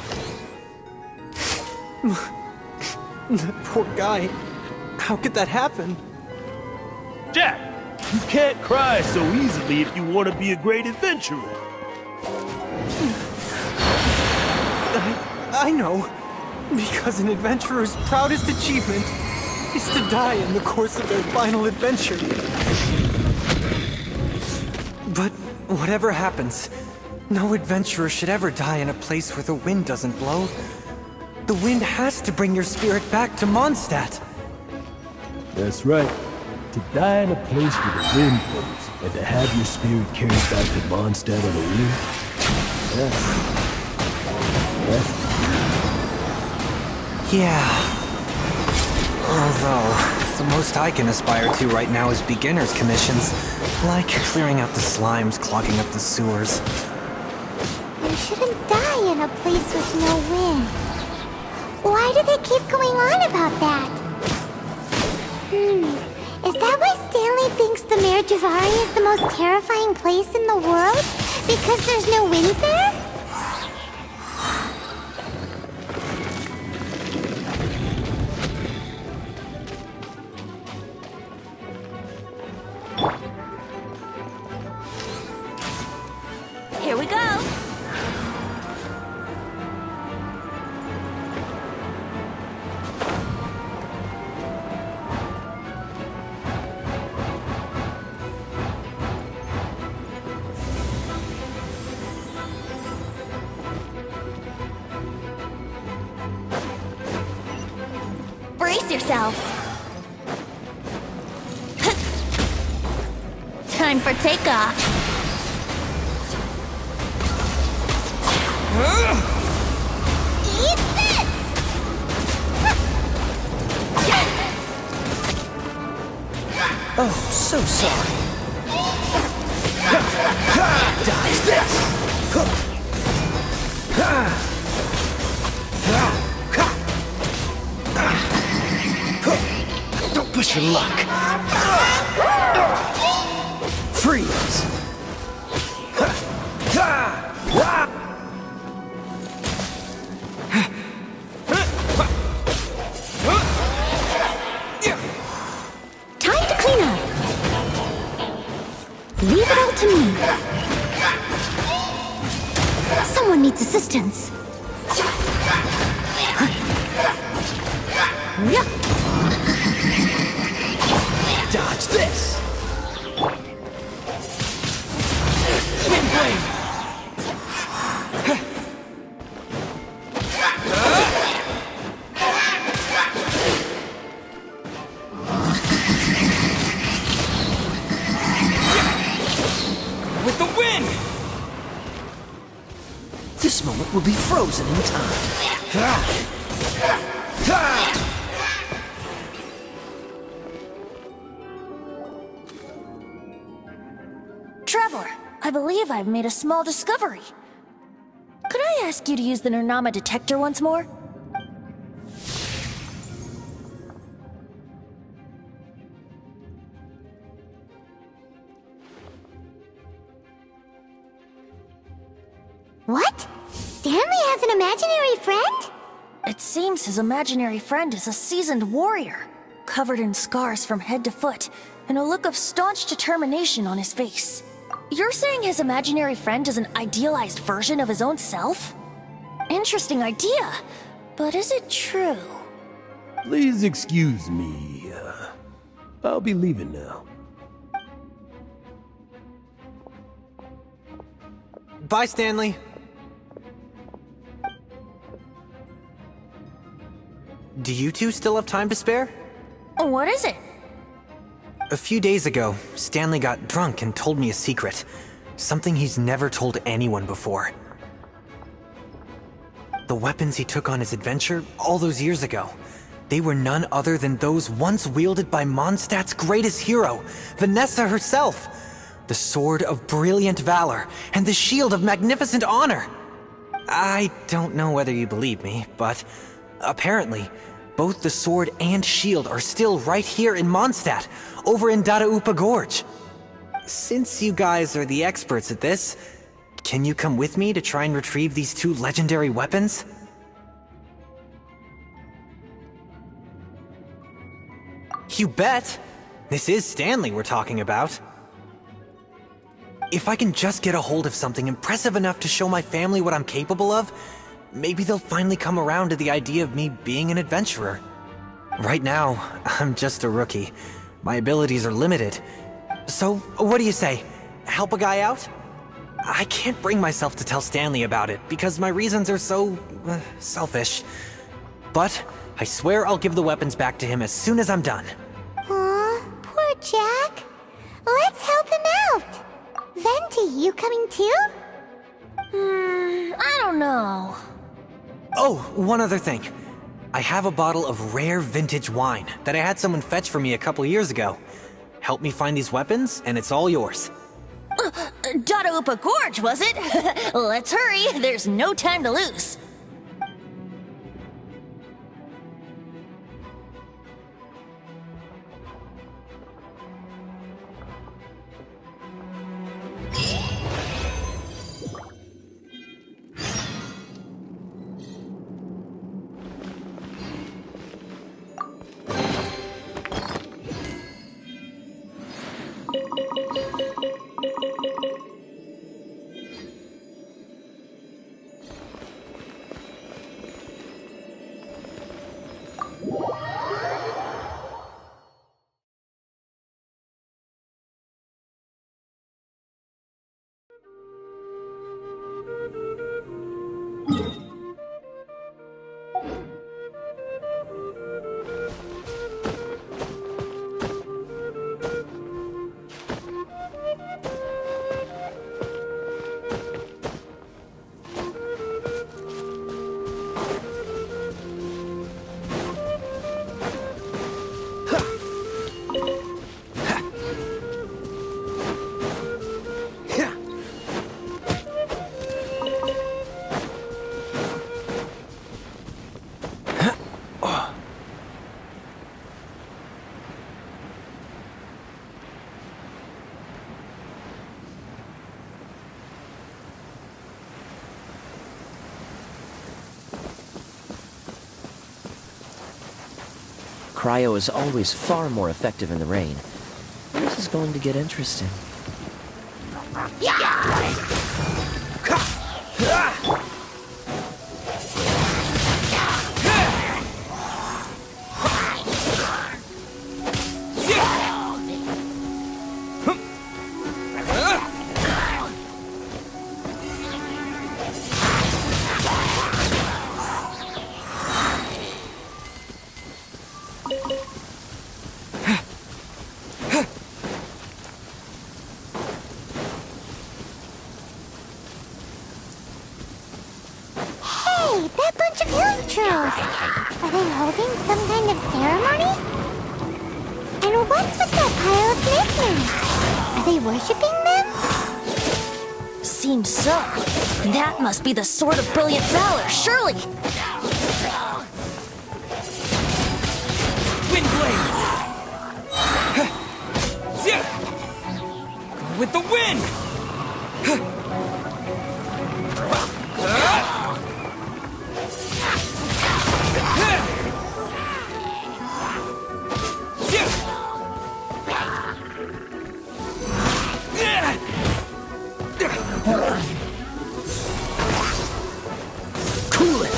That poor guy. How could that happen? Jack, you can't cry so easily if you want to be a great adventurer. I know. Because an adventurer's proudest achievement is to die in the course of their final adventure. But whatever happens, no adventurer should ever die in a place where the wind doesn't blow. The wind has to bring your spirit back to Mondstadt. That's right. To die in a place where the wind blows, and to have your spirit carried back to Mondstadt on the wind, that's Yeah. Although, the most I can aspire to right now is beginner's commissions, like clearing out the slimes clogging up the sewers. You shouldn't die in a place with no wind. Why do they keep going on about that? Is that why Stanley thinks the Mare Javari is the most terrifying place in the world? Because there's no wind there? Here we go. Brace yourselves. time for takeoff. Eat this! Oh, so sorry. Dodge this! Don't push your luck. Freeze! Time to clean up. Leave it all to me. Someone needs assistance. Dodge this! Wind blade! With the wind! This moment will be frozen in time. Traveler, I believe I've made a small discovery. Could I ask you to use the Nernama detector once more? What? Stanley has an imaginary friend? It seems his imaginary friend is a seasoned warrior, covered in scars from head to foot, and a look of staunch determination on his face. You're saying his imaginary friend is an idealized version of his own self? Interesting idea, but is it true? Please excuse me. I'll be leaving now. Bye, Stanley. Do you two still have time to spare? What is it? A few days ago, Stanley got drunk and told me a secret. Something he's never told anyone before. The weapons he took on his adventure all those years ago, they were none other than those once wielded by Mondstadt's greatest hero, Vanessa herself. The sword of brilliant valor and the shield of magnificent honor. I don't know whether you believe me, but apparently, both the sword and shield are still right here in Mondstadt, over in Dadaupa Gorge. Since you guys are the experts at this, can you come with me to try and retrieve these two legendary weapons? You bet! This is Stanley we're talking about. If I can just get a hold of something impressive enough to show my family what I'm capable of, maybe they'll finally come around to the idea of me being an adventurer. Right now, I'm just a rookie. My abilities are limited. So, what do you say? Help a guy out? I can't bring myself to tell Stanley about it because my reasons are so selfish. But I swear I'll give the weapons back to him as soon as I'm done. Aw, poor Jack. Let's help him out. Venti, you coming too? I don't know. Oh, one other thing. I have a bottle of rare vintage wine that I had someone fetch for me a couple years ago. Help me find these weapons, and it's all yours. Dadaupa Gorge, was it? Let's hurry, there's no time to lose. cryo is always far more effective in the rain. This is going to get interesting. Hey, that bunch of hilly-trolls! Are they holding some kind of ceremony? And what's with that pile of knickknacks? Are they worshipping them? Seems so. That must be the Sword of Brilliant Valor, surely! Windblade! Go with the wind! Cool it!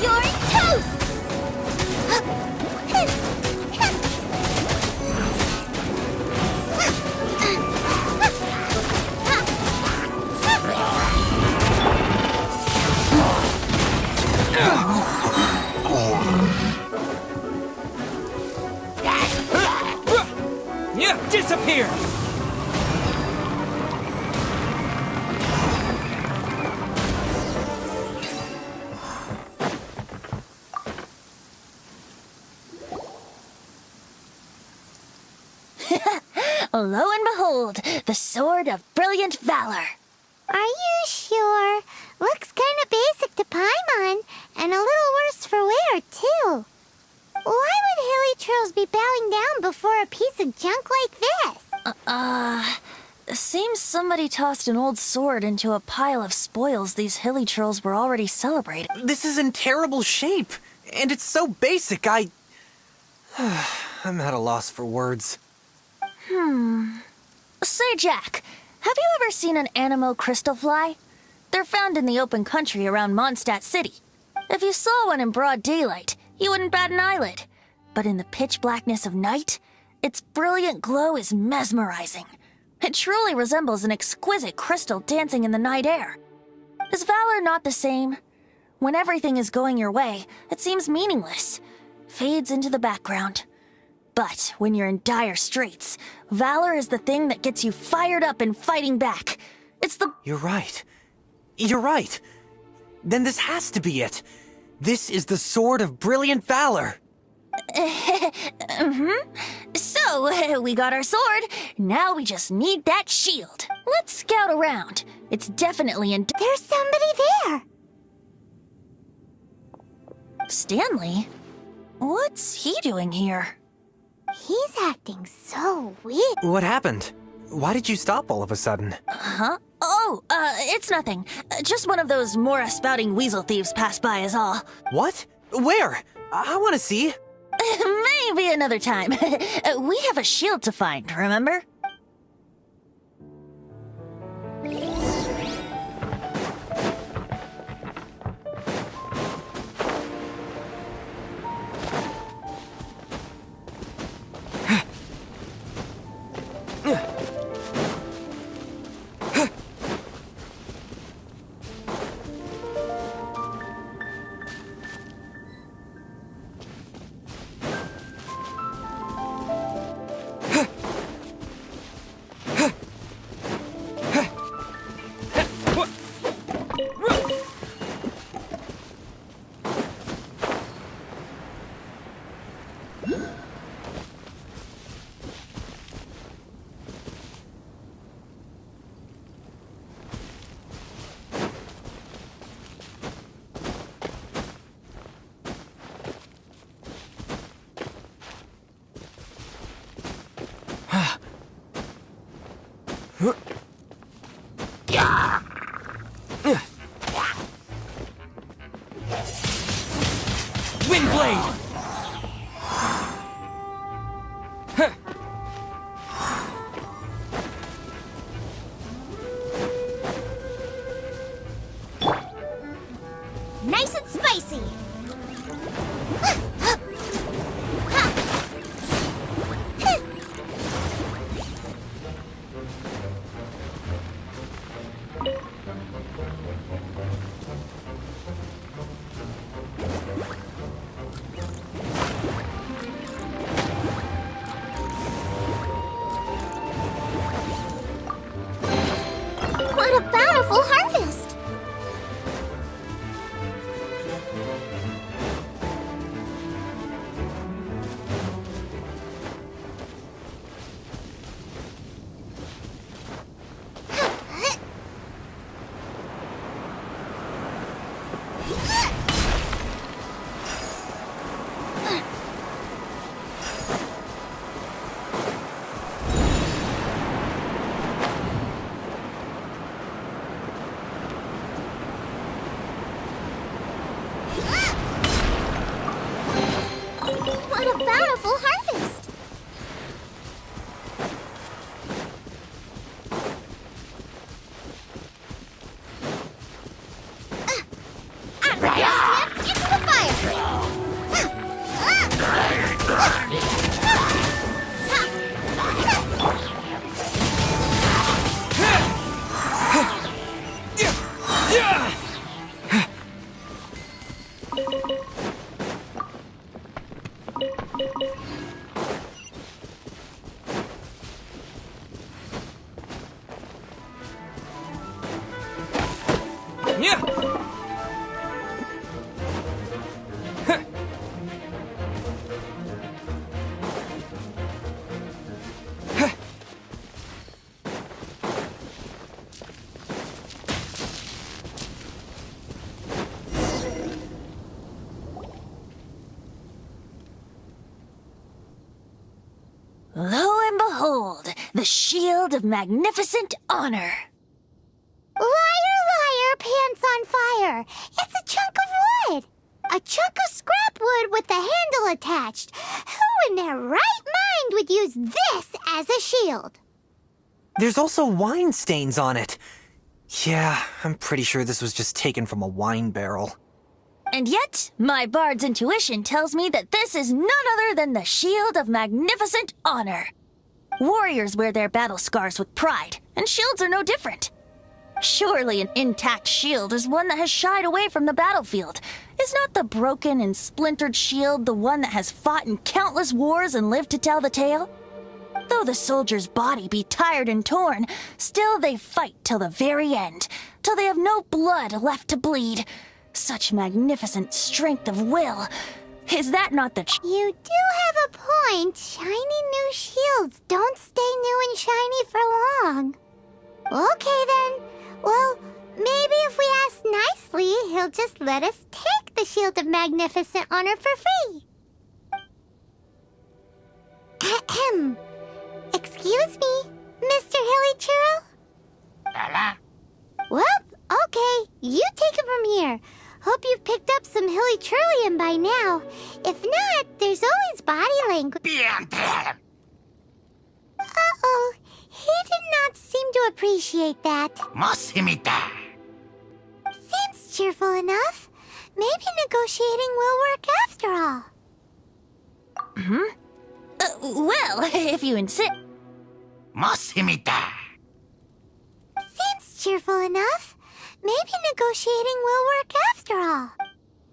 You're toast! Yeah, disappear! Lo and behold, the Sword of Brilliant Valor. Are you sure? Looks kinda basic to Paimon, and a little worse for wear, too. Why would hilly trolls be bowing down before a piece of junk like this? Seems somebody tossed an old sword into a pile of spoils these hilly trolls were already celebrating. This is in terrible shape, and it's so basic, I'm at a loss for words. Say, Jack, have you ever seen an Anemo crystal fly? They're found in the open country around Mondstadt City. If you saw one in broad daylight, you wouldn't bat an eyelid. But in the pitch blackness of night, its brilliant glow is mesmerizing. It truly resembles an exquisite crystal dancing in the night air. Is valor not the same? When everything is going your way, it seems meaningless, fades into the background. But when you're in dire straits, valor is the thing that gets you fired up and fighting back. It's the... You're right. You're right. Then this has to be it. This is the Sword of Brilliant Valor. So, we got our sword. Now we just need that shield. Let's scout around. It's definitely in... There's somebody there! Stanley? What's he doing here? He's acting so weird. What happened? Why did you stop all of a sudden? Huh? Oh, it's nothing. Just one of those Mora spouting weasel thieves passed by is all. What? Where? I want to see. Maybe another time. We have a shield to find, remember? Windblade! Nice and spicy. What a bountiful harvest! What a bountiful harvest! Into the fire! Yeah! Lo and behold, the shield of magnificent honor. Liar, liar, pants on fire! It's a chunk of wood! A chunk of scrap wood with the handle attached. Who in their right mind would use this as a shield? There's also wine stains on it. Yeah, I'm pretty sure this was just taken from a wine barrel. And yet, my bard's intuition tells me that this is none other than the shield of magnificent honor. Warriors wear their battle scars with pride, and shields are no different. Surely an intact shield is one that has shied away from the battlefield. Is not the broken and splintered shield the one that has fought in countless wars and lived to tell the tale? Though the soldier's body be tired and torn, still they fight till the very end, till they have no blood left to bleed. Such magnificent strength of will. Is that not the You do have a point. Shiny new shields don't stay new and shiny for long. Okay then. Well, maybe if we ask nicely, he'll just let us take the Shield of Magnificent Honor for free. Ahem. Excuse me, Mr. Hilly Churl? Lala? Well, okay. You take it from here. Hope you've picked up some Hilly Churlium by now. If not, there's always body language. Uh-oh. He did not seem to appreciate that. Mosimita. Seems cheerful enough. Maybe negotiating will work after all. Well, if you insist. Mosimita. Seems cheerful enough. Maybe negotiating will work after all.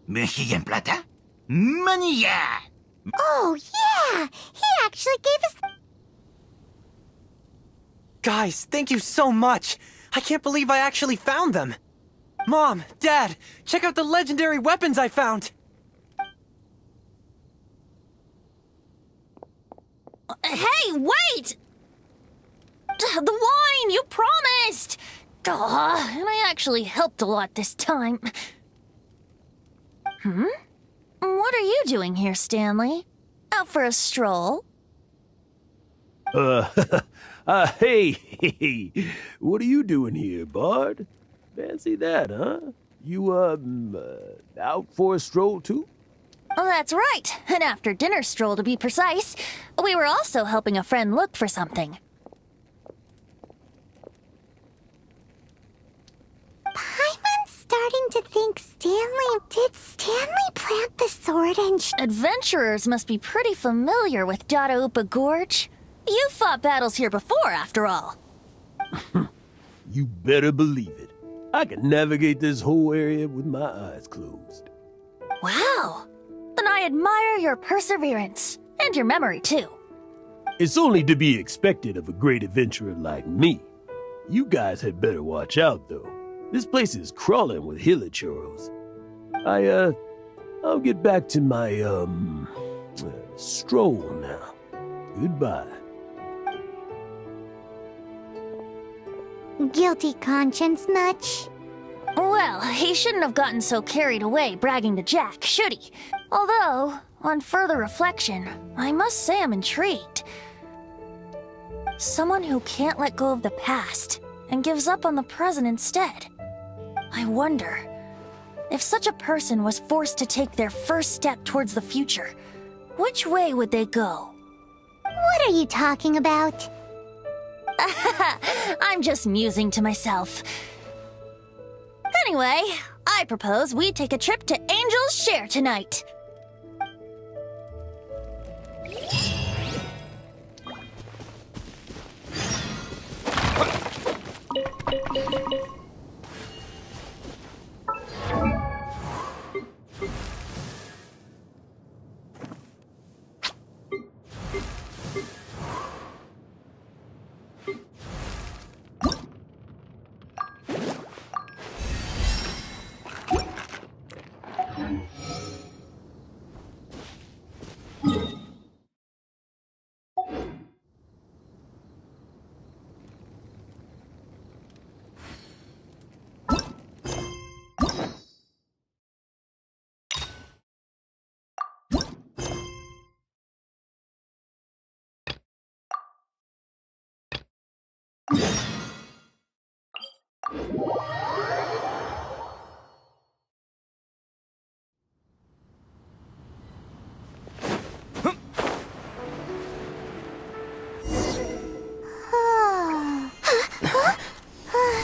Mexican plata? Money, yeah. Oh, yeah! He actually gave us... Guys, thank you so much! I can't believe I actually found them! Mom, Dad, check out the legendary weapons I found! Hey, wait! The wine, you promised! And I actually helped a lot this time. What are you doing here, Stanley? Out for a stroll? Hey, what are you doing here, Bard? Fancy that, huh? You, out for a stroll too? Oh, that's right. An after-dinner stroll, to be precise. We were also helping a friend look for something. Paimon's starting to think Did Stanley plant the sword and Adventurers must be pretty familiar with Dadaupa Gorge. You've fought battles here before, after all. You better believe it. I can navigate this whole area with my eyes closed. Wow. Then I admire your perseverance. And your memory, too. It's only to be expected of a great adventurer like me. You guys had better watch out, though. This place is crawling with hilichoros. I'll get back to my, stroll now. Goodbye. guilty conscience much? Well, he shouldn't have gotten so carried away bragging to Jack, should he? Although, on further reflection, I must say I'm intrigued. Someone who can't let go of the past and gives up on the present instead. I wonder, if such a person was forced to take their first step towards the future, which way would they go? What are you talking about? I'm just musing to myself. Anyway, I propose we take a trip to Angel's Share tonight.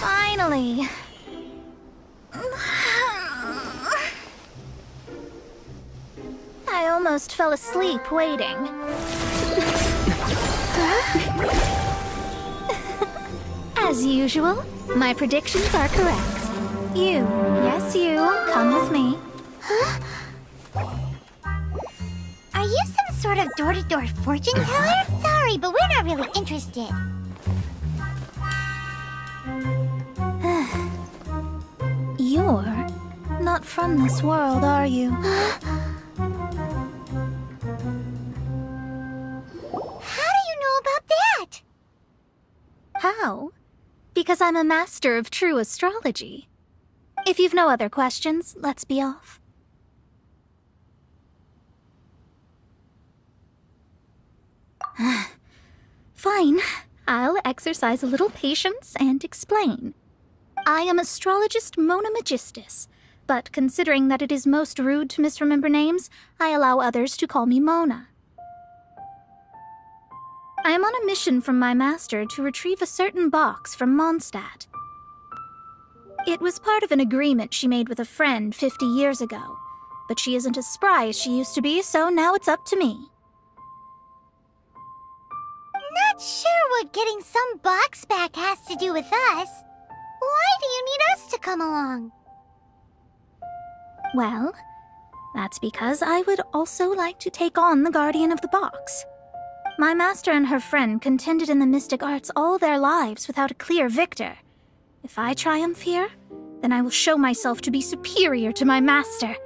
Finally. I almost fell asleep waiting. As usual, my predictions are correct. Yes you, come with me. Are you some sort of door-to-door fortune teller? Sorry, but we're not really interested. You're not from this world, are you? How do you know about that? How? Because I'm a master of true astrology. If you've no other questions, let's be off. Fine. I'll exercise a little patience and explain. I am astrologist Mona Magistus, but considering that it is most rude to misremember names, I allow others to call me Mona. I am on a mission from my master to retrieve a certain box from Mondstadt. It was part of an agreement she made with a friend 50 years ago, but she isn't as spry as she used to be, so now it's up to me. Not sure what getting some box back has to do with us. Why do you need us to come along? Well, that's because I would also like to take on the Guardian of the Box. My master and her friend contended in the mystic arts all their lives without a clear victor. If I triumph here, then I will show myself to be superior to my master.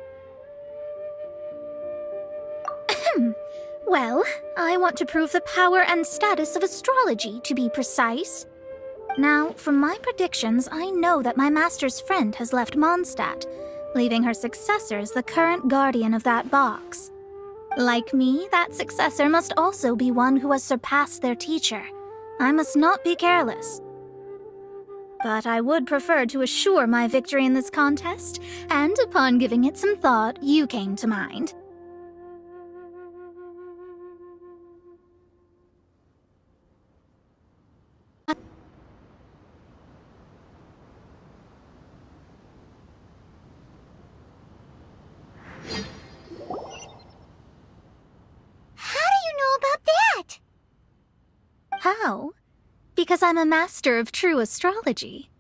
Well, I want to prove the power and status of astrology, to be precise. Now, from my predictions, I know that my master's friend has left Mondstadt, leaving her successor as the current guardian of that box. Like me, that successor must also be one who has surpassed their teacher, I must not be careless. But I would prefer to assure my victory in this contest, and upon giving it some thought, you came to mind. How? Because I'm a master of true astrology.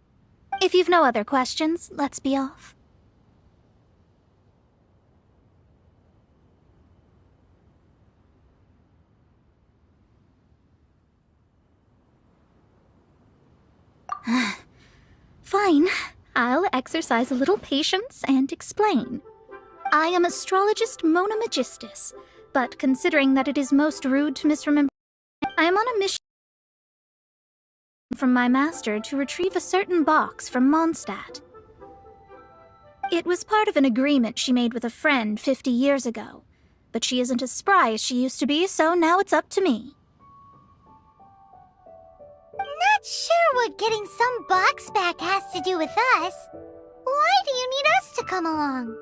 If you've no other questions, let's be off. Fine. I'll exercise a little patience and explain. I am astrologist Mona Magistus, but considering that it is most rude to misremember, I am on a mission from my master to retrieve a certain box from Mondstadt. It was part of an agreement she made with a friend 50 years ago, but she isn't as spry as she used to be, so now it's up to me. Not sure what getting some box back has to do with us. Why do you need us to come along?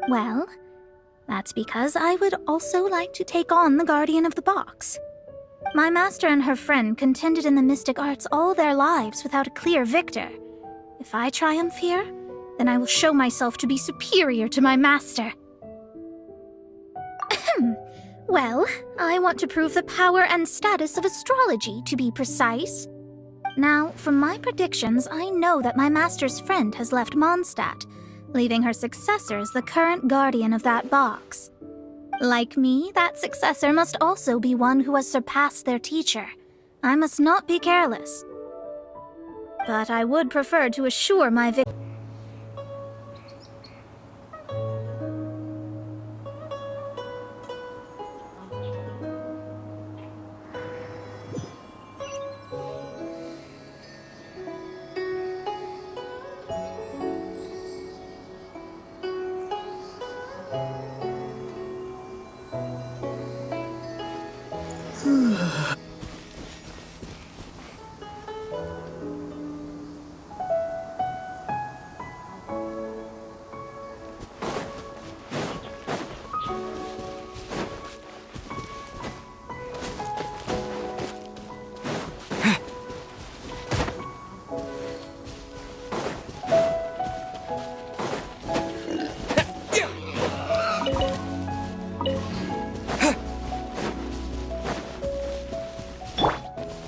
Well, that's because I would also like to take on the guardian of the box. My master and her friend contended in the mystic arts all their lives without a clear victor. If I triumph here, then I will show myself to be superior to my master. Well, I want to prove the power and status of astrology, to be precise. Now, from my predictions, I know that my master's friend has left Mondstadt, leaving her successor as the current guardian of that box. Like me, that successor must also be one who has surpassed their teacher. I must not be careless. But I would prefer to assure my victory.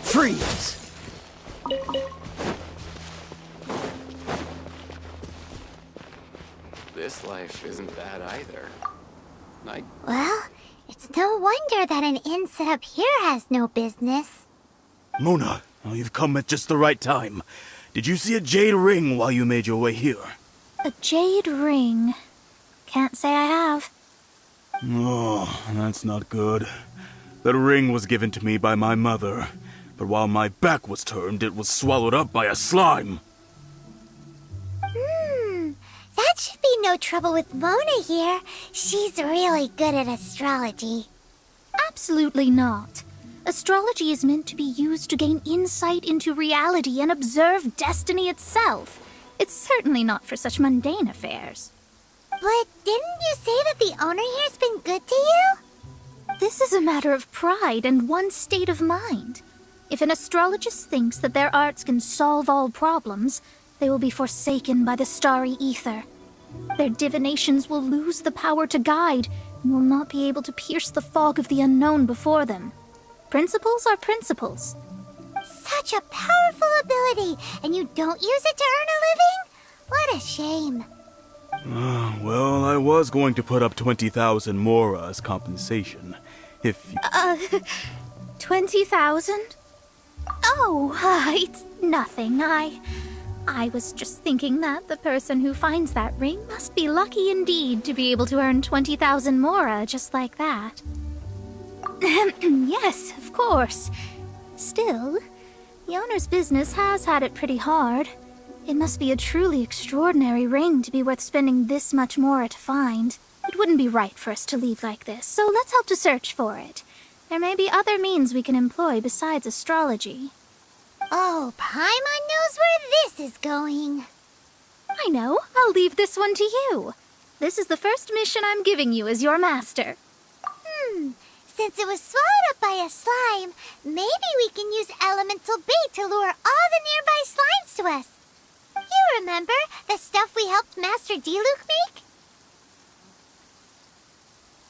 Freeze! This life isn't bad either. Well, it's no wonder that an inn set up here has no business. Mona, oh, you've come at just the right time. Did you see a jade ring while you made your way here? A jade ring? Can't say I have. Oh, that's not good. That ring was given to me by my mother, but while my back was turned, it was swallowed up by a slime. That should be no trouble with Mona here. She's really good at astrology. Absolutely not. Astrology is meant to be used to gain insight into reality and observe destiny itself. It's certainly not for such mundane affairs. But didn't you say that the owner here's been good to you? This is a matter of pride and one's state of mind. If an astrologist thinks that their arts can solve all problems, they will be forsaken by the starry ether. Their divinations will lose the power to guide and will not be able to pierce the fog of the unknown before them. Principles are principles. Such a powerful ability, and you don't use it to earn a living? What a shame. Well, I was going to put up 20,000 mora as compensation. If you... 20,000? Oh, it's nothing. I was just thinking that the person who finds that ring must be lucky indeed to be able to earn 20,000 mora just like that. Yes, of course. Still, the owner's business has had it pretty hard. It must be a truly extraordinary ring to be worth spending this much mora to find. It wouldn't be right for us to leave like this, so let's help to search for it. There may be other means we can employ besides astrology. Oh, Paimon knows where this is going. I know. I'll leave this one to you. This is the first mission I'm giving you as your master. Since it was swallowed up by a slime, maybe we can use elemental bait to lure all the nearby slimes to us. You remember the stuff we helped Master Diluc make?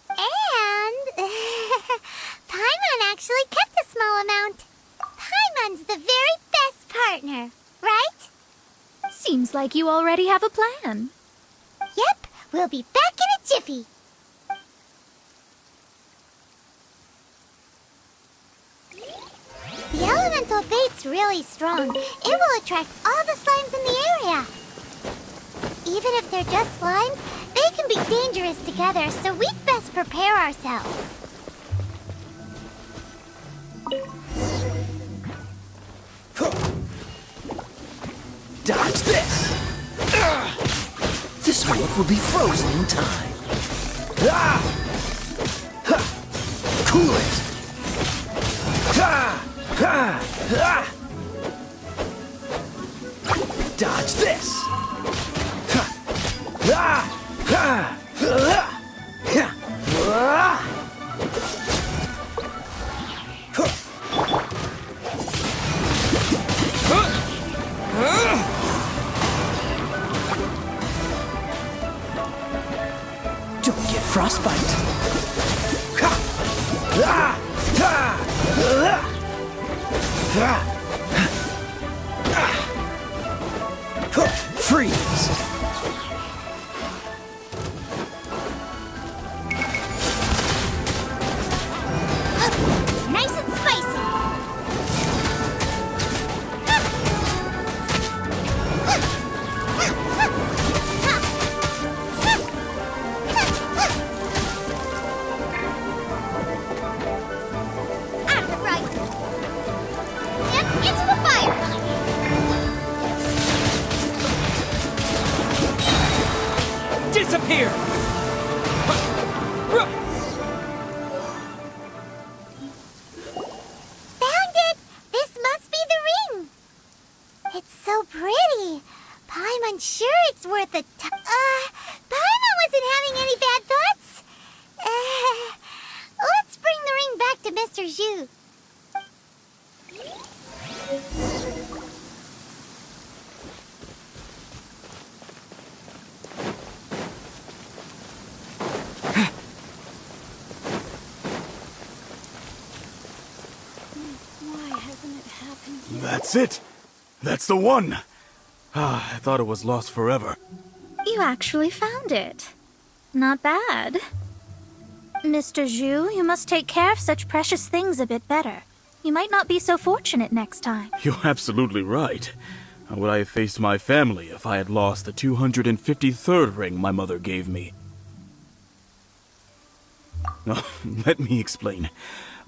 And Paimon actually kept a small amount. Paimon's the very best partner, right? Seems like you already have a plan. Yep, we'll be back in a jiffy. The elemental bait's really strong. It will attract all the slimes in the area. Even if they're just slimes, they can be dangerous together, so we'd best prepare ourselves. Dodge this! This warp will be frozen in time. Cool it! Dodge this! Don't get frostbite! Freeze! Nice and spicy. Out of the right. And into the fire. Disappear! Found it! This must be the ring! It's so pretty. Paimon's sure it's worth a Paimon wasn't having any bad thoughts. Let's bring the ring back to Mr. Zhu. That's it! That's the one! I thought it was lost forever. You actually found it. Not bad. Mr. Zhu, you must take care of such precious things a bit better. You might not be so fortunate next time. You're absolutely right. How would I have faced my family if I had lost the 253rd ring my mother gave me? Let me explain.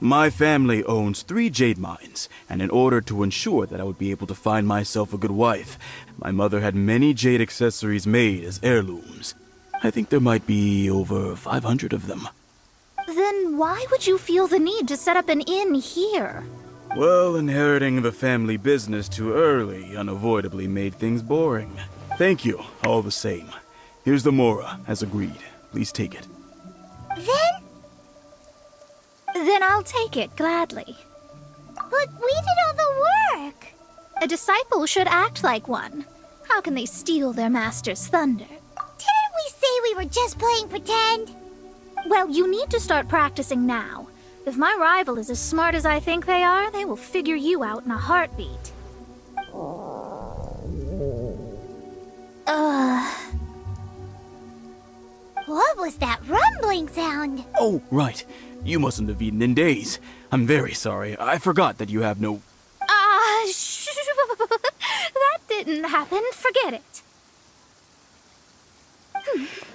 My family owns 3 jade mines, and in order to ensure that I would be able to find myself a good wife, my mother had many jade accessories made as heirlooms. I think there might be over 500 of them. Then why would you feel the need to set up an inn here? Well, inheriting the family business too early unavoidably made things boring. Thank you, all the same. Here's the Mora, as agreed. Please take it. Then I'll take it gladly. But we did all the work. A disciple should act like one. How can they steal their master's thunder? Didn't we say we were just playing pretend? Well, you need to start practicing now. If my rival is as smart as I think they are, they will figure you out in a heartbeat. What was that rumbling sound? Oh, right. You mustn't have eaten in days. I'm very sorry. I forgot that you have no... That didn't happen. Forget it.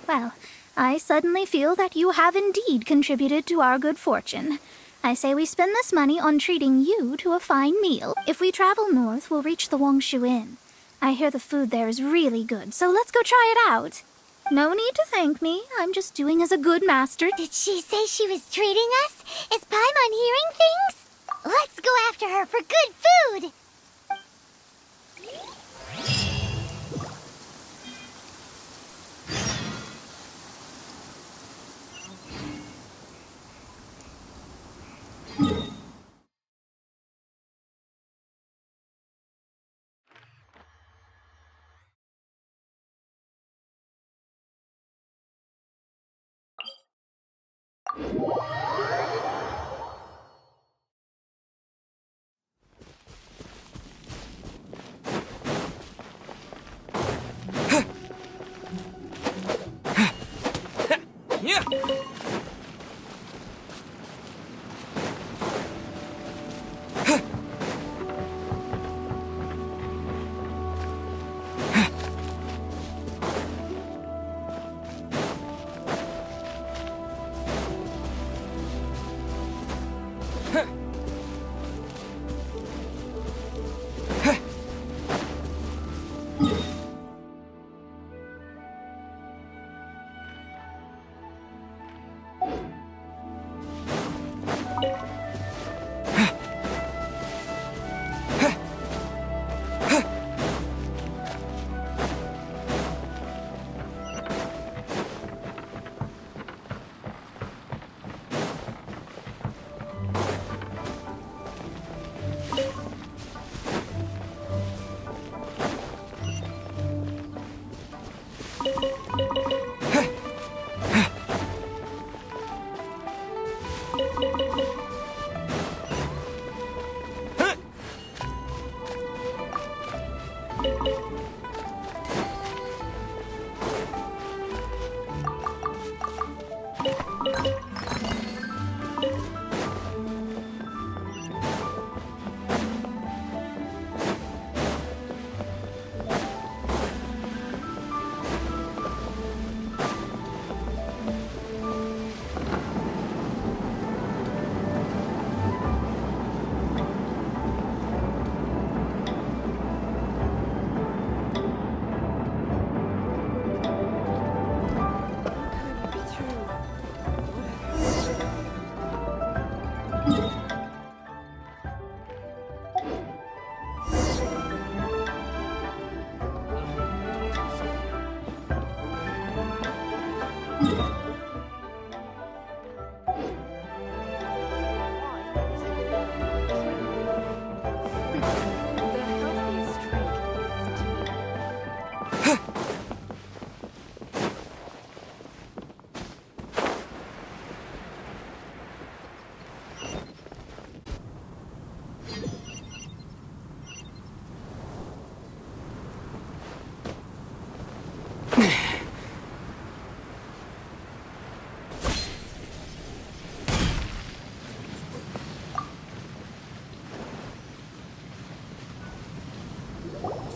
Well, I suddenly feel that you have indeed contributed to our good fortune. I say we spend this money on treating you to a fine meal. If we travel north, we'll reach the Wongshu Inn. I hear the food there is really good, so let's go try it out. No need to thank me. I'm just doing as a good master. Did she say she was treating us? Is Paimon hearing things? Let's go after her for good food! Yeah.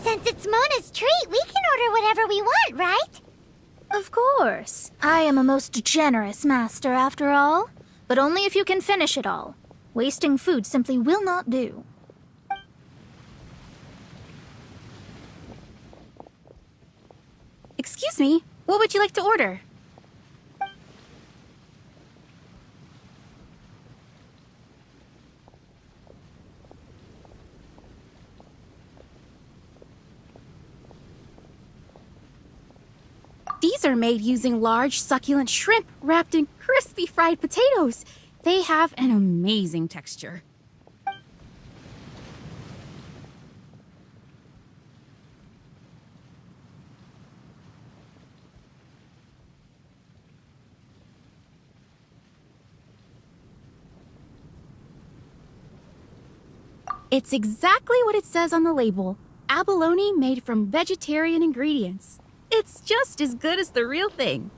Since it's Mona's treat, we can order whatever we want, right? Of course. I am a most generous master, after all. But only if you can finish it all. Wasting food simply will not do. Excuse me, what would you like to order? These are made using large, succulent shrimp wrapped in crispy fried potatoes. They have an amazing texture. It's exactly what it says on the label. Abalone made from vegetarian ingredients. It's just as good as the real thing.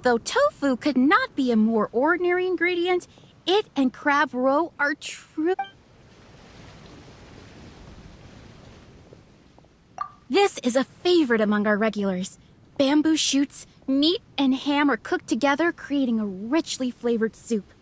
Though tofu could not be a more ordinary ingredient, it and crab roe are true. This is a favorite among our regulars. Bamboo shoots, meat, and ham are cooked together, creating a richly flavored soup.